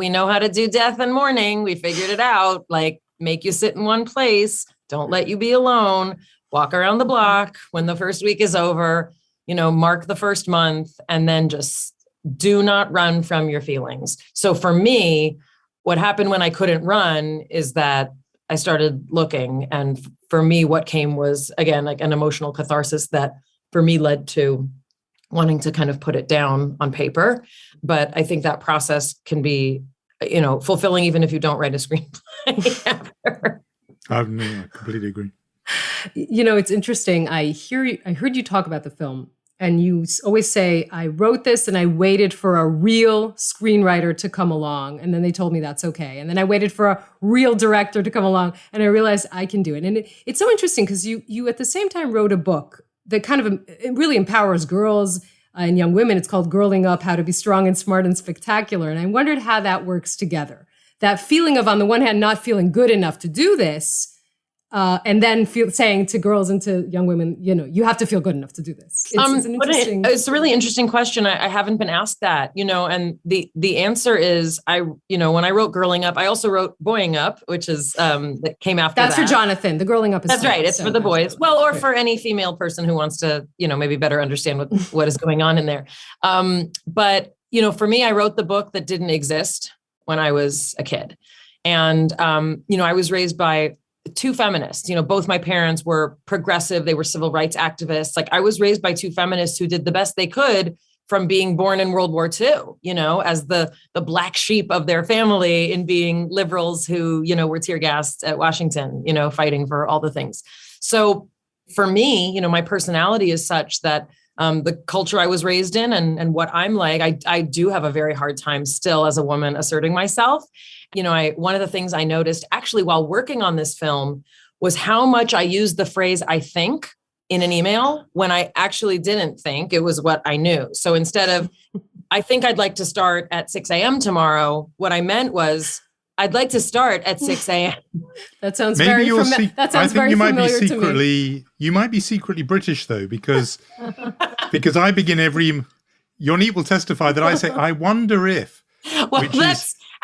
C: know how to do death and mourning. We figured it out, like make you sit in one place, don't let you be alone, walk around the block when the first week is over, mark the first month, and then just do not run from your feelings. So for me, what happened when I couldn't run is that I started looking. And for me, what came was, again, like an emotional catharsis that for me led to wanting to kind of put it down on paper. But I think that process can be, fulfilling even if you don't write a screenplay after.
B: I completely agree.
A: It's interesting. I heard you talk about the film, and you always say, I wrote this and I waited for a real screenwriter to come along. And then they told me that's okay. And then I waited for a real director to come along, and I realized I can do it. And it's so interesting because you at the same time wrote a book that kind of it really empowers girls and young women. It's called Girling Up, How to Be Strong and Smart and Spectacular. And I wondered how that works together. That feeling of, on the one hand, not feeling good enough to do this, and then saying to girls and to young women, you have to feel good enough to do this.
C: It's a really interesting question. I haven't been asked that, and the answer is when I wrote Girling Up, I also wrote Boying Up, which is that came after that.
A: That's for Jonathan. The Girling Up is
C: that's right. It's for the boys. Well, or for any female person who wants to, maybe better understand what is going on in there. But for me, I wrote the book that didn't exist when I was a kid, and I was raised by two feminists. Both my parents were progressive. They were civil rights activists. Like I was raised by two feminists who did the best they could from being born in World War II, as the black sheep of their family, in being liberals who, were tear gassed at Washington, fighting for all the things. So for me, my personality is such that the culture I was raised in and what I'm like, I do have a very hard time still as a woman asserting myself. One of the things I noticed actually while working on this film was how much I used the phrase "I think" in an email when I actually didn't think. It was what I knew. So instead of, I think I'd like to start at 6 a.m. tomorrow, what I meant was, I'd like to start at 6 a.m.
A: That sounds very familiar. That sounds very familiar to me.
B: You might be secretly British though, because I begin Yonit will testify that I say, I wonder if.
C: Well,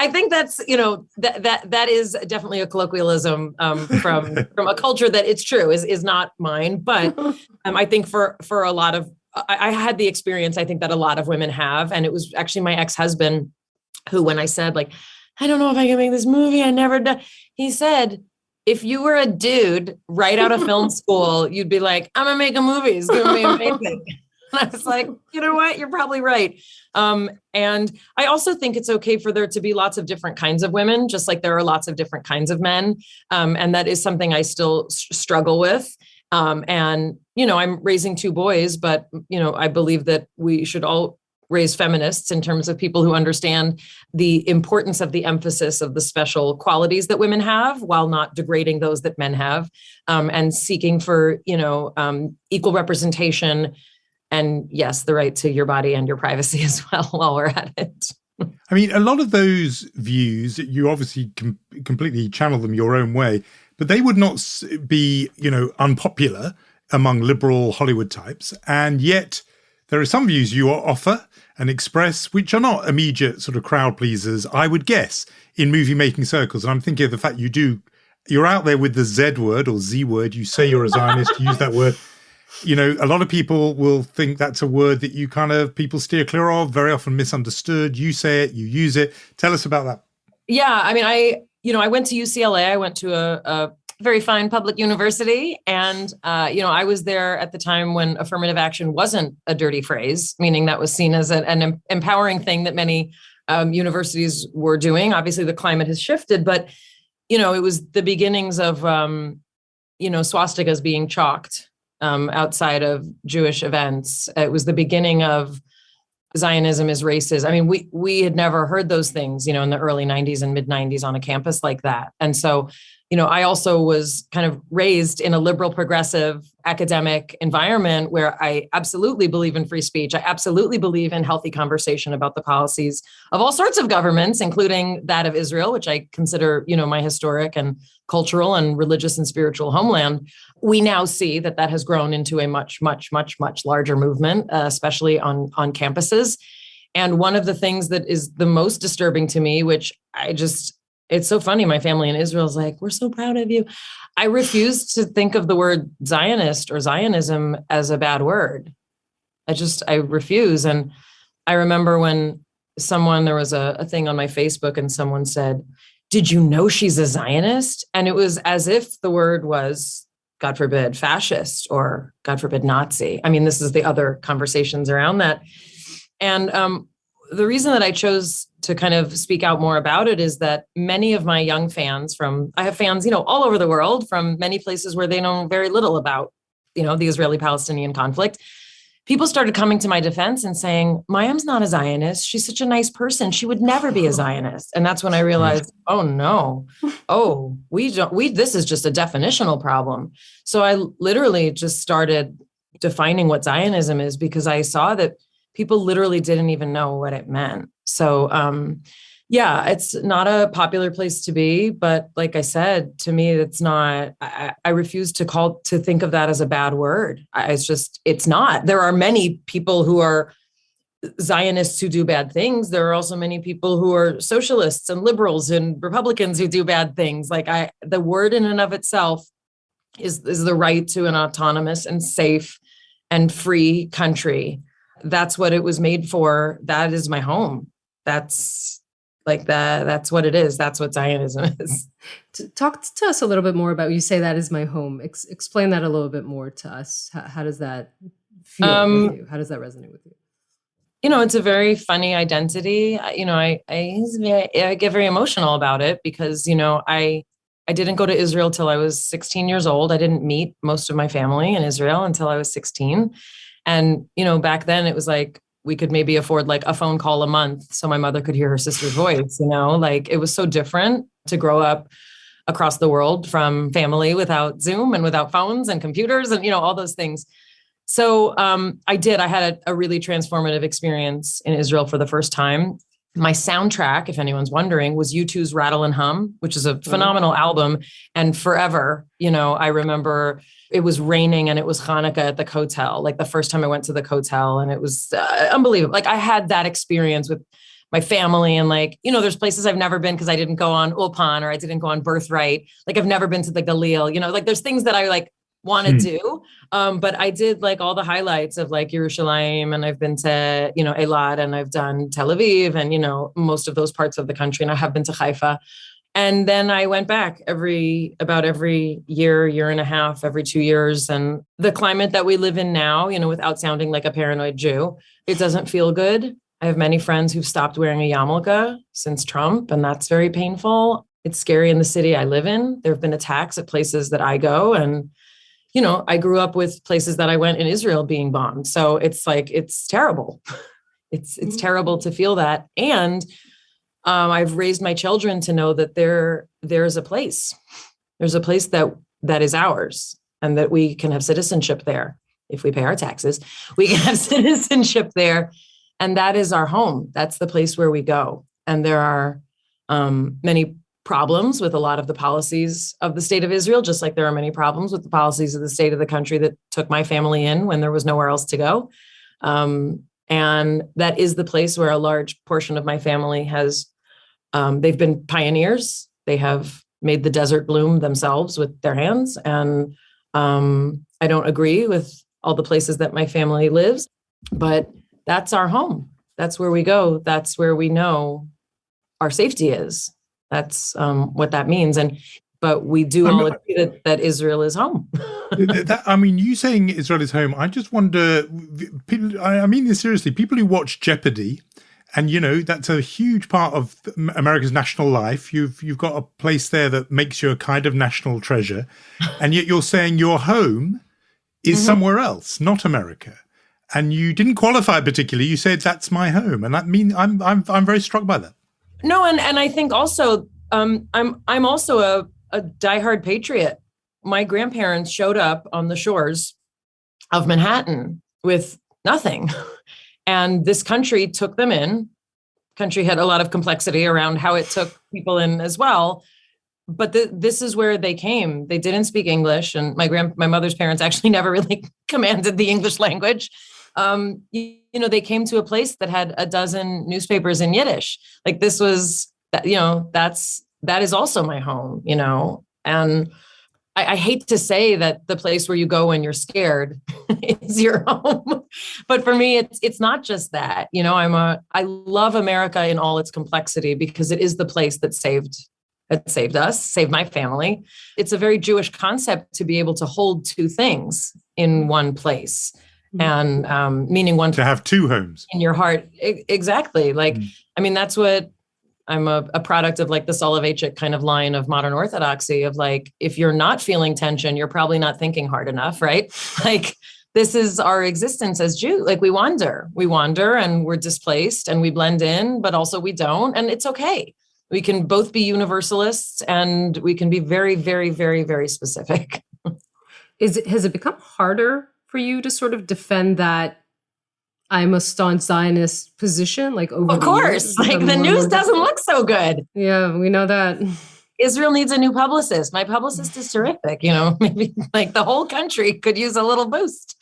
C: I think that's, that is definitely a colloquialism from a culture that it's true is not mine. But I think for a lot of, I had the experience, I think that a lot of women have, and it was actually my ex-husband who, when I said like, I don't know if I can make this movie, I never done, he said, if you were a dude right out of film school, you'd be like, I'm gonna make a movie, it's gonna be amazing. And I was like, you know what? You're probably right. And I also think it's okay for there to be lots of different kinds of women, just like there are lots of different kinds of men. And that is something I still struggle with. And, I'm raising two boys, but, I believe that we should all raise feminists in terms of people who understand the importance of the emphasis of the special qualities that women have while not degrading those that men have, and seeking for, equal representation. And yes, the right to your body and your privacy as well while we're at it.
B: I mean, a lot of those views, you obviously completely channel them your own way, but they would not be, unpopular among liberal Hollywood types. And yet there are some views you offer and express which are not immediate sort of crowd pleasers, I would guess, in movie making circles. And I'm thinking of the fact you're out there with the Z word or Z word. You say you're a Zionist, you use that word. A lot of people will think that's a word that people steer clear of, very often misunderstood. You say it, you use it. Tell us about that.
C: Yeah. I mean, I went to UCLA. I went to a very fine public university. And, I was there at the time when affirmative action wasn't a dirty phrase, meaning that was seen as an empowering thing that many universities were doing. Obviously, the climate has shifted, but, it was the beginnings of, swastikas being chalked outside of Jewish events. It was the beginning of Zionism is racist. I mean, we had never heard those things, in the early 90s and mid 90s on a campus like that. And so I also was kind of raised in a liberal progressive academic environment where I absolutely believe in free speech. I absolutely believe in healthy conversation about the policies of all sorts of governments, including that of Israel, which I consider, my historic and cultural and religious and spiritual homeland. We now see that has grown into a much, much, much, much larger movement, especially on campuses. And one of the things that is the most disturbing to me, which it's so funny. My family in Israel is like, we're so proud of you. I refuse to think of the word Zionist or Zionism as a bad word. I refuse. And I remember when there was a thing on my Facebook and someone said, did you know she's a Zionist? And it was as if the word was, God forbid, fascist or God forbid, Nazi. I mean, this is the other conversations around that. And the reason that I chose to kind of speak out more about it is that many of my young fans I have fans, all over the world from many places where they know very little about, the Israeli-Palestinian conflict. People started coming to my defense and saying, Mayim's not a Zionist. She's such a nice person. She would never be a Zionist. And that's when I realized, oh no, this is just a definitional problem. So I literally just started defining what Zionism is because I saw that people literally didn't even know what it meant. So, it's not a popular place to be, but like I said, to me, it's not, I refuse to think of that as a bad word. It's not. There are many people who are Zionists who do bad things. There are also many people who are socialists and liberals and Republicans who do bad things. The word in and of itself is the right to an autonomous and safe and free country. That's what it was made for. That is my home. That's that's what it is. That's what Zionism is.
A: Talk to us a little bit more about, you say that is my home. Explain that a little bit more to us. How does that feel with you? How does that resonate with you?
C: It's a very funny identity. I get very emotional about it because, I didn't go to Israel till I was 16 years old. I didn't meet most of my family in Israel until I was 16. And, back then it was like, we could maybe afford a phone call a month so my mother could hear her sister's voice, it was so different to grow up across the world from family without Zoom and without phones and computers and, all those things. So I had a really transformative experience in Israel for the first time. My soundtrack, if anyone's wondering, was U2's Rattle and Hum, which is a phenomenal album. And forever, I remember it was raining and it was Hanukkah at the hotel, the first time I went to the hotel, and it was unbelievable. I had that experience with my family and there's places I've never been because I didn't go on Ulpan or I didn't go on Birthright. I've never been to the Galil, there's things that I want to do. But I did all the highlights of Yerushalayim, and I've been to, Eilat, and I've done Tel Aviv and, most of those parts of the country. And I have been to Haifa. And then I went back about every year and a half, every 2 years. And the climate that we live in now, without sounding like a paranoid Jew, it doesn't feel good. I have many friends who've stopped wearing a yarmulke since Trump, and that's very painful. It's scary in the city I live in. There have been attacks at places that I go, and I grew up with places that I went in Israel being bombed. So it's terrible. It's terrible to feel that. And I've raised my children to know that there's a place. There's a place that is ours, and that we can have citizenship there. If we pay our taxes, we can have citizenship there. And that is our home. That's the place where we go. And there are many problems with a lot of the policies of the state of Israel, just like there are many problems with the policies of the state of the country that took my family in when there was nowhere else to go. And that is the place where a large portion of my family they've been pioneers. They have made the desert bloom themselves with their hands. And I don't agree with all the places that my family lives, but that's our home. That's where we go. That's where we know our safety is. That's what that means. But we do all agree that Israel is home.
B: You saying Israel is home, I just wonder, I mean this seriously, people who watch Jeopardy, and that's a huge part of America's national life. You've got a place there that makes you a kind of national treasure, and yet you're saying your home is somewhere else, not America. And you didn't qualify particularly. You said that's my home, and I'm very struck by that.
C: No, and I think also I'm also a diehard patriot. My grandparents showed up on the shores of Manhattan with nothing. And this country took them in. Country had a lot of complexity around how it took people in as well. But this is where they came. They didn't speak English. And my mother's parents actually never really commanded the English language. They came to a place that had a dozen newspapers in Yiddish. Like this was, that is also my home, and I hate to say that the place where you go when you're scared is your home, but for me, it's not just that. I love America in all its complexity because it is the place that saved us, saved my family. It's a very Jewish concept to be able to hold two things in one place, and meaning one
B: to have two homes
C: in your heart. Exactly. That's what. I'm a product of like the Soloveitchik kind of line of modern orthodoxy of like, if you're not feeling tension, you're probably not thinking hard enough, right? Like this is our existence as Jews. Like we wander and we're displaced and we blend in, but also we don't. And it's okay. We can both be universalists and we can be very, very, very, very specific.
A: Has it become harder for you to sort of defend that I'm a staunch Zionist position, like over
C: of course, like the news doesn't look so good.
A: Yeah, we know that.
C: Israel needs a new publicist. My publicist is terrific. Maybe like the whole country could use a little boost.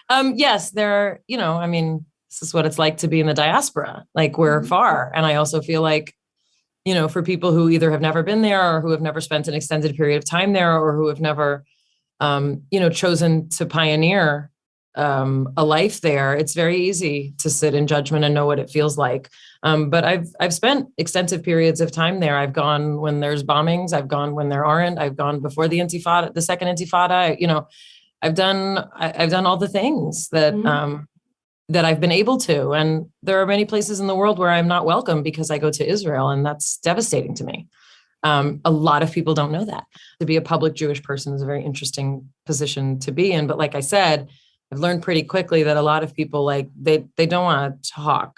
C: Yes, there. This is what it's like to be in the diaspora. Like we're far, and I also feel like, for people who either have never been there or who have never spent an extended period of time there, or who have never, chosen to pioneer a life there, it's very easy to sit in judgment and know what it feels like. But I've spent extensive periods of time there. I've gone when there's bombings. I've gone when there aren't. I've gone before the Intifada, the second Intifada. I've done all the things that that I've been able to. And there are many places in the world where I'm not welcome because I go to Israel, and that's devastating to me. A lot of people don't know that. To be a public Jewish person is a very interesting position to be in. But like I said, I've learned pretty quickly that a lot of people, like, they don't want to talk.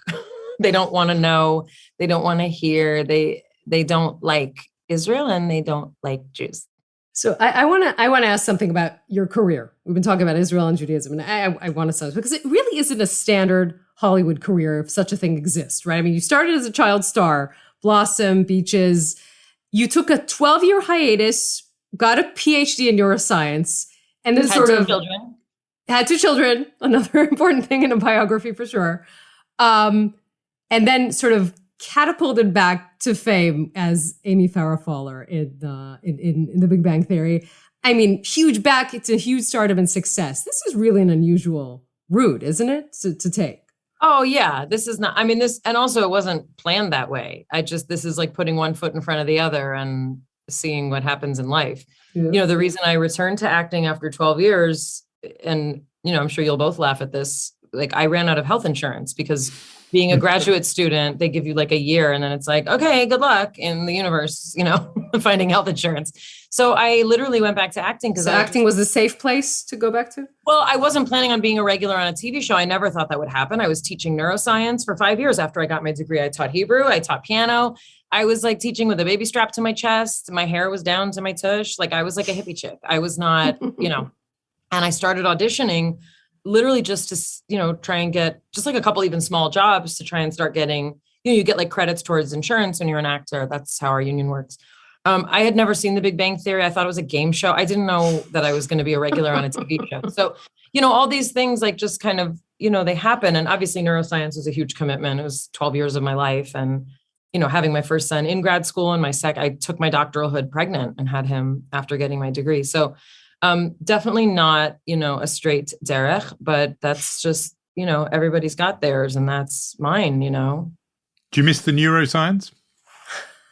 C: They don't want to know. They don't want to hear. They don't like Israel and they don't like Jews.
A: So I want to ask something about your career. We've been talking about Israel and Judaism, and I want to say, because it really isn't a standard Hollywood career if such a thing exists, right? I mean, you started as a child star, Blossom, Beaches. You took a 12-year hiatus, got a PhD in neuroscience, and then had two children, another important thing in a biography for sure. And then sort of catapulted back to fame as Amy Farrah Fowler in The Big Bang Theory. I mean, it's a huge stardom and success. This is really an unusual route, isn't it, to take?
C: Oh yeah, this is not, and also it wasn't planned that way. This is like putting one foot in front of the other and seeing what happens in life. Yeah. The reason I returned to acting after 12 years, and, I'm sure you'll both laugh at this, like I ran out of health insurance because being a graduate student, they give you like a year and then it's like, okay, good luck in the universe, finding health insurance. So I literally went back to acting because
A: acting was the safe place to go back to?
C: Well, I wasn't planning on being a regular on a TV show. I never thought that would happen. I was teaching neuroscience for 5 years after I got my degree. I taught Hebrew, I taught piano. I was like teaching with a baby strapped to my chest. My hair was down to my tush. Like I was like a hippie chick. I was not, and I started auditioning literally just to, try and get just like a couple even small jobs to try and start getting, you get like credits towards insurance when you're an actor. That's how our union works. I had never seen The Big Bang Theory. I thought it was a game show. I didn't know that I was going to be a regular on a TV show. So, all these things like just kind of, they happen. And obviously neuroscience was a huge commitment. It was 12 years of my life. And, having my first son in grad school and I took my doctoralhood pregnant and had him after getting my degree. So definitely not, a straight derech, but that's just, everybody's got theirs and that's mine, Do
B: you miss the neuroscience?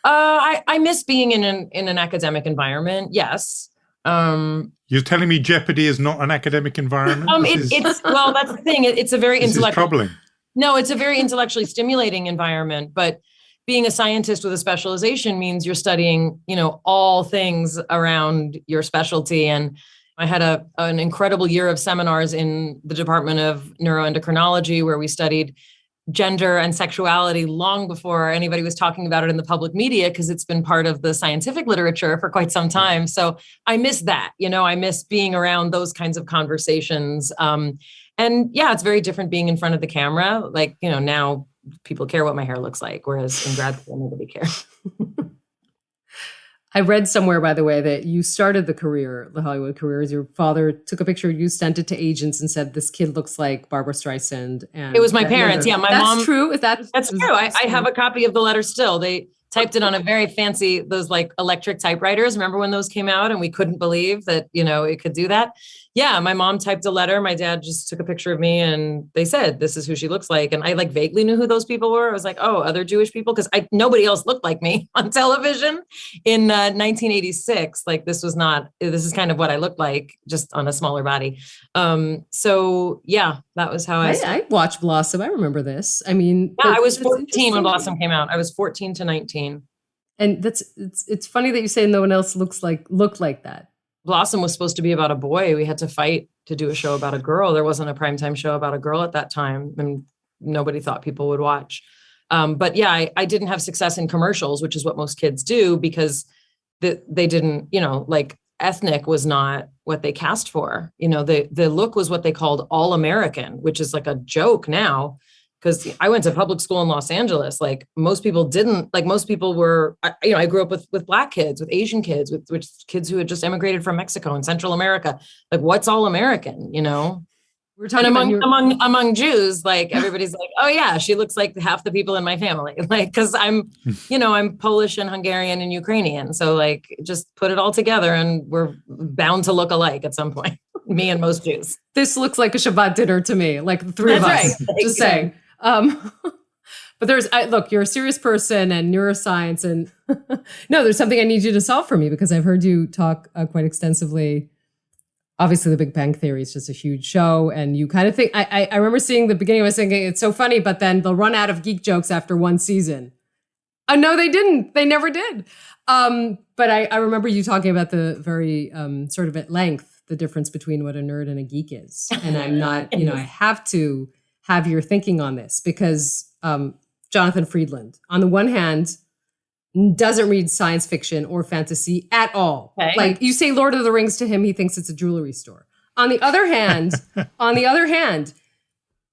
C: I miss being in an academic environment. Yes.
B: You're telling me Jeopardy is not an academic environment?
C: Well, that's the thing. It's a very intellectual.
B: Troubling.
C: No, it's a very intellectually stimulating environment, but being a scientist with a specialization means you're studying, all things around your specialty. And I had an incredible year of seminars in the Department of Neuroendocrinology where we studied, gender and sexuality long before anybody was talking about it in the public media, because it's been part of the scientific literature for quite some time. So I miss that, I miss being around those kinds of conversations. And yeah, it's very different being in front of the camera. Like, now people care what my hair looks like, whereas in grad school, nobody cared.
A: I read somewhere, by the way, that you started the Hollywood career, as your father took a picture of you, sent it to agents and said, this kid looks like Barbara Streisand. And
C: it was my parents. Yeah, my mom.
A: That's true?
C: That's true. I have a copy of the letter still. They typed it on a very fancy, those like electric typewriters. Remember when those came out and we couldn't believe that, it could do that? Yeah, my mom typed a letter. My dad just took a picture of me and they said, this is who she looks like. And I like vaguely knew who those people were. I was like, oh, other Jewish people? Because nobody else looked like me on television in 1986. Like this is kind of what I looked like, just on a smaller body. So yeah, that was how
A: I watched Blossom. I remember this. I mean,
C: yeah, I was 14 when Blossom came out. I was 14 to 19.
A: And it's funny that you say no one else looked like that.
C: Blossom was supposed to be about a boy. We had to fight to do a show about a girl. There wasn't a primetime show about a girl at that time, and nobody thought people would watch. But yeah, I didn't have success in commercials, which is what most kids do, because they didn't, like ethnic was not what they cast for. The look was what they called all American, which is like a joke now. Because I went to public school in Los Angeles, like most people didn't, like most people were, I grew up with Black kids, with Asian kids, with kids who had just immigrated from Mexico and Central America. Like, what's all American, We're talking among Jews, like everybody's like, oh yeah, she looks like half the people in my family. Like, cause I'm Polish and Hungarian and Ukrainian. So like, just put it all together and we're bound to look alike at some point, me and most Jews.
A: This looks like a Shabbat dinner to me, like the three of us,
C: right.
A: Just saying. But look, you're a serious person and neuroscience, and no, there's something I need you to solve for me, because I've heard you talk quite extensively. Obviously, The Big Bang Theory is just a huge show, and you kind of think, I remember seeing the beginning, I was thinking, it's so funny, but then they'll run out of geek jokes after one season. No, they didn't. They never did. But I remember you talking about the very sort of at length, the difference between what a nerd and a geek is. And I'm not, I have to have your thinking on this, because Jonathan Freedland, on the one hand, doesn't read science fiction or fantasy at all. Okay. Like you say Lord of the Rings to him, he thinks it's a jewelry store. On the other hand,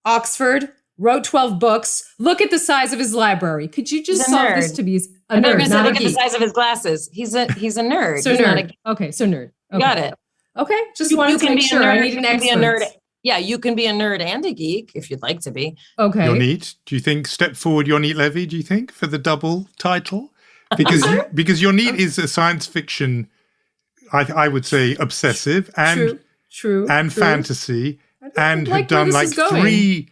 A: Oxford, wrote 12 books. Look at the size of his library. Could you just solve this to be a nerd, not a geek?
C: Look at the size of his glasses. He's a nerd.
A: So nerd. Okay, so nerd. Okay.
C: Got it.
A: Okay, just wanted to make sure. I need an expert.
C: Yeah, you can be a nerd and a geek if you'd like to be.
A: Okay.
B: Yonit, do you think, step forward, Yonit Levy, do you think, for the double title? Because Yonit is a science fiction, I would say, obsessive and
A: true
B: fantasy, and had done like three.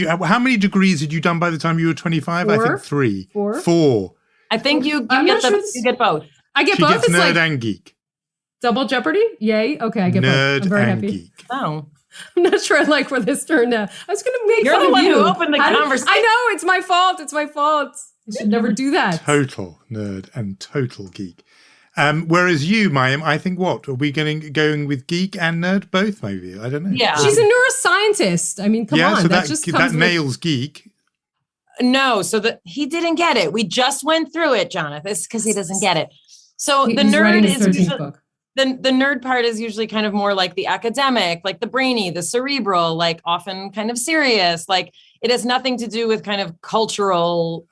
B: How many degrees had you done by the time you were 25? I think 3. 4.
C: I think you get both.
A: I get
B: she
A: both.
B: Gets
A: it's
B: nerd
A: like
B: and geek.
A: Double Jeopardy? Yay. Okay, I get
B: nerd
A: both. I'm very
B: and
A: happy.
B: Geek.
C: Oh.
A: I'm not sure I like where this turned out. I was going to make
C: You're
A: fun
C: the
A: of
C: one
A: you.
C: who opened the conversation.
A: I know. It's my fault. I should never do that.
B: Total nerd and total geek. Whereas you, Mayim, I think what? Are we going with geek and nerd both, maybe? I don't know.
C: Yeah.
A: She's a neuroscientist. I mean, come on.
B: So
A: that
B: nails geek.
C: No, so he didn't get it. We just went through it, Jonathan. It's because he doesn't get it. So the nerd is usually, the nerd part is usually kind of more like the academic, like the brainy, the cerebral, like often kind of serious. Like it has nothing to do with kind of cultural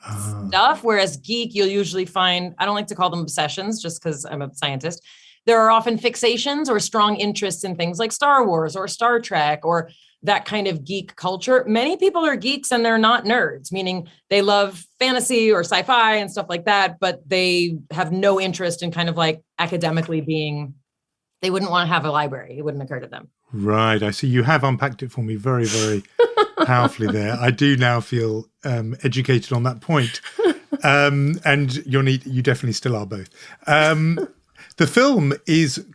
C: stuff. Whereas geek, you'll usually find, I don't like to call them obsessions just because I'm a scientist. There are often fixations or strong interests in things like Star Wars or Star Trek or that kind of geek culture. Many people are geeks and they're not nerds, meaning they love fantasy or sci-fi and stuff like that, but they have no interest in kind of like academically they wouldn't want to have a library. It wouldn't occur to them.
B: Right. I see. You have unpacked it for me very, very powerfully there. I do now feel educated on that point. And you definitely still are both. The film is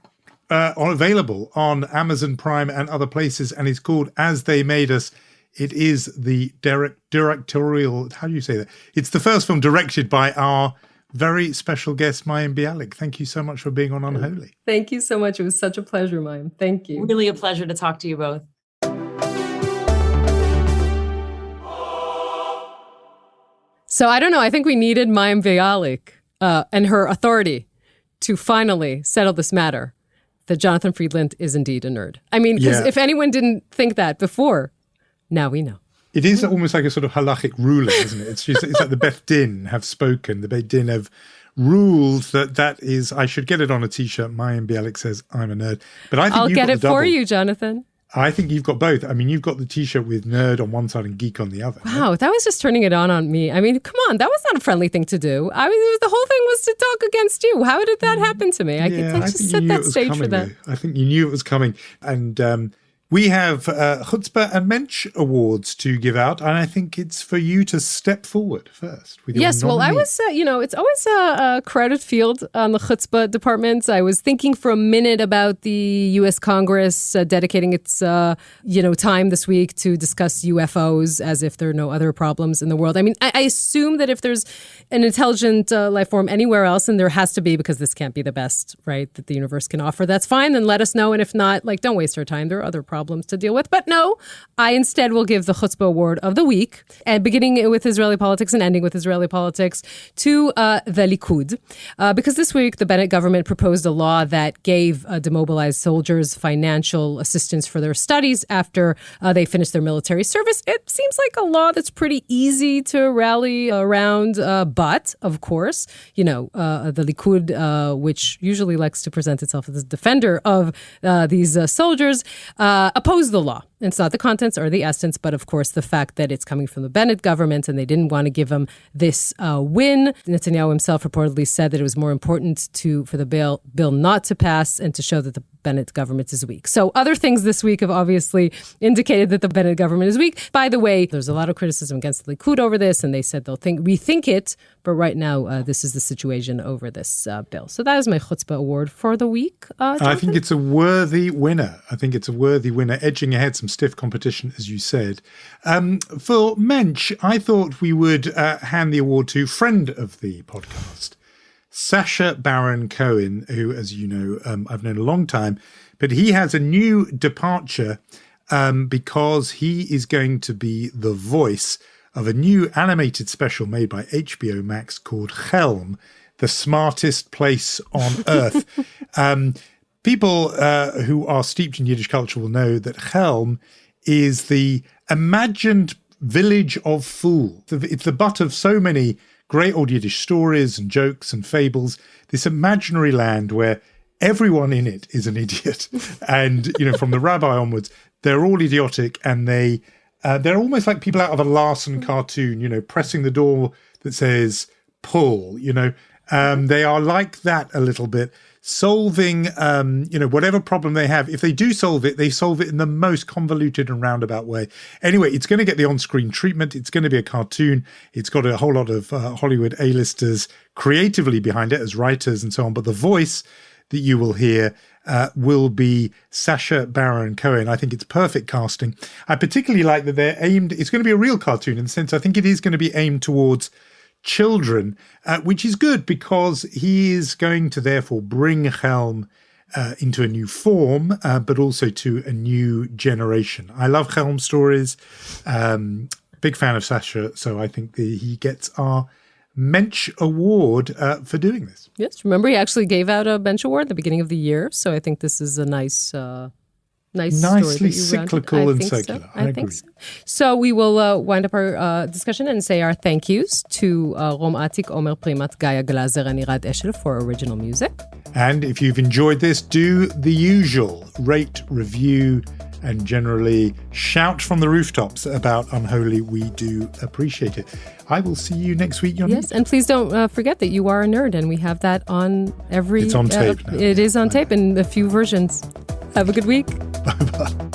B: available on Amazon Prime and other places, and it's called As They Made Us. It is the directorial, how do you say that? It's the first film directed by our very special guest, Mayim Bialik. Thank you so much for being on Unholy.
A: Thank you so much. It was such a pleasure, Mayim. Thank you.
C: Really a pleasure to talk to you both.
A: So I don't know. I think we needed Mayim Bialik and her authority to finally settle this matter, that Jonathan Freedland is indeed a nerd. I mean, because if anyone didn't think that before, now we know.
B: It is almost like a sort of halachic ruling, isn't it? It's like the Beth Din have spoken. The Beth Din have ruled that is, I should get it on a T-shirt. Mayim Bialik says, I'm a nerd. But I think
A: I'll
B: you've
A: get
B: got
A: it
B: the double.
A: for you, Jonathan.
B: I think you've got both. I mean, you've got the T-shirt with nerd on one side and geek on the other.
A: Wow, that was just turning it on me. I mean, come on, that was not a friendly thing to do. I mean, the whole thing was to talk against you. How did that happen to me? I just set that stage for that.
B: I think you knew it was coming. And we have Chutzpah and Mensch awards to give out, and I think it's for you to step forward first with your
A: Yes, well, I was, it's always a crowded field on the Chutzpah department. I was thinking for a minute about the U.S. Congress dedicating its, time this week to discuss UFOs as if there are no other problems in the world. I mean, I assume that if there's an intelligent life form anywhere else, and there has to be, because this can't be the best, right, that the universe can offer, that's fine. Then let us know. And if not, don't waste our time. There are other problems to deal with. But no, I instead will give the Chutzpah Award of the week, and beginning with Israeli politics and ending with Israeli politics, to the Likud. Because this week, the Bennett government proposed a law that gave demobilized soldiers financial assistance for their studies after they finished their military service. It seems like a law that's pretty easy to rally around. But, of course, the Likud, which usually likes to present itself as a defender of these soldiers, oppose the law. It's not the contents or the essence, but of course the fact that it's coming from the Bennett government and they didn't want to give him this win. Netanyahu himself reportedly said that it was more important for the bill not to pass and to show that the Bennett government is weak. So other things this week have obviously indicated that the Bennett government is weak. By the way, there's a lot of criticism against the Likud over this, and they said they'll rethink it. But right now, this is the situation over this bill. So that is my Chutzpah Award for the week.
B: I think it's a worthy winner. Edging ahead some stiff competition, as you said. For Mensch, I thought we would hand the award to friend of the podcast, Sacha Baron Cohen, who, as you know, I've known a long time, but he has a new departure because he is going to be the voice of a new animated special made by HBO Max called Helm, the smartest place on earth. People who are steeped in Yiddish culture will know that Helm is the imagined village of fools. It's the butt of so many great old Yiddish stories and jokes and fables, this imaginary land where everyone in it is an idiot. And, from the rabbi onwards, they're all idiotic, and they're almost like people out of a Larson cartoon, pressing the door that says, pull, they are like that a little bit, solving, whatever problem they have. If they do solve it, they solve it in the most convoluted and roundabout way. Anyway, it's going to get the on-screen treatment. It's going to be a cartoon. It's got a whole lot of Hollywood A-listers creatively behind it as writers and so on. But the voice that you will hear will be Sacha Baron Cohen. I think it's perfect casting. I particularly like that it's going to be a real cartoon in the sense I think it is going to be aimed towards children, which is good because he is going to therefore bring Helm into a new form, but also to a new generation. I love Helm stories. Big fan of Sacha, so I think he gets our Mensch Award for doing this.
A: Yes, remember he actually gave out a Mensch Award at the beginning of the year, so I think this is a
B: nicely cyclical and circular. I agree.
A: So we will wind up our discussion and say our thank yous to Rom Atik, Omer Primat, Gaia Glazer, and Irad Eshel for original music.
B: And if you've enjoyed this, do the usual: rate, review, and generally shout from the rooftops about Unholy. We do appreciate it. I will see you next week, Yoni.
A: Yes, and please don't forget that you are a nerd, and we have that on every...
B: It's on tape now.
A: It is on tape in a few versions. Have a good week.
B: Bye-bye.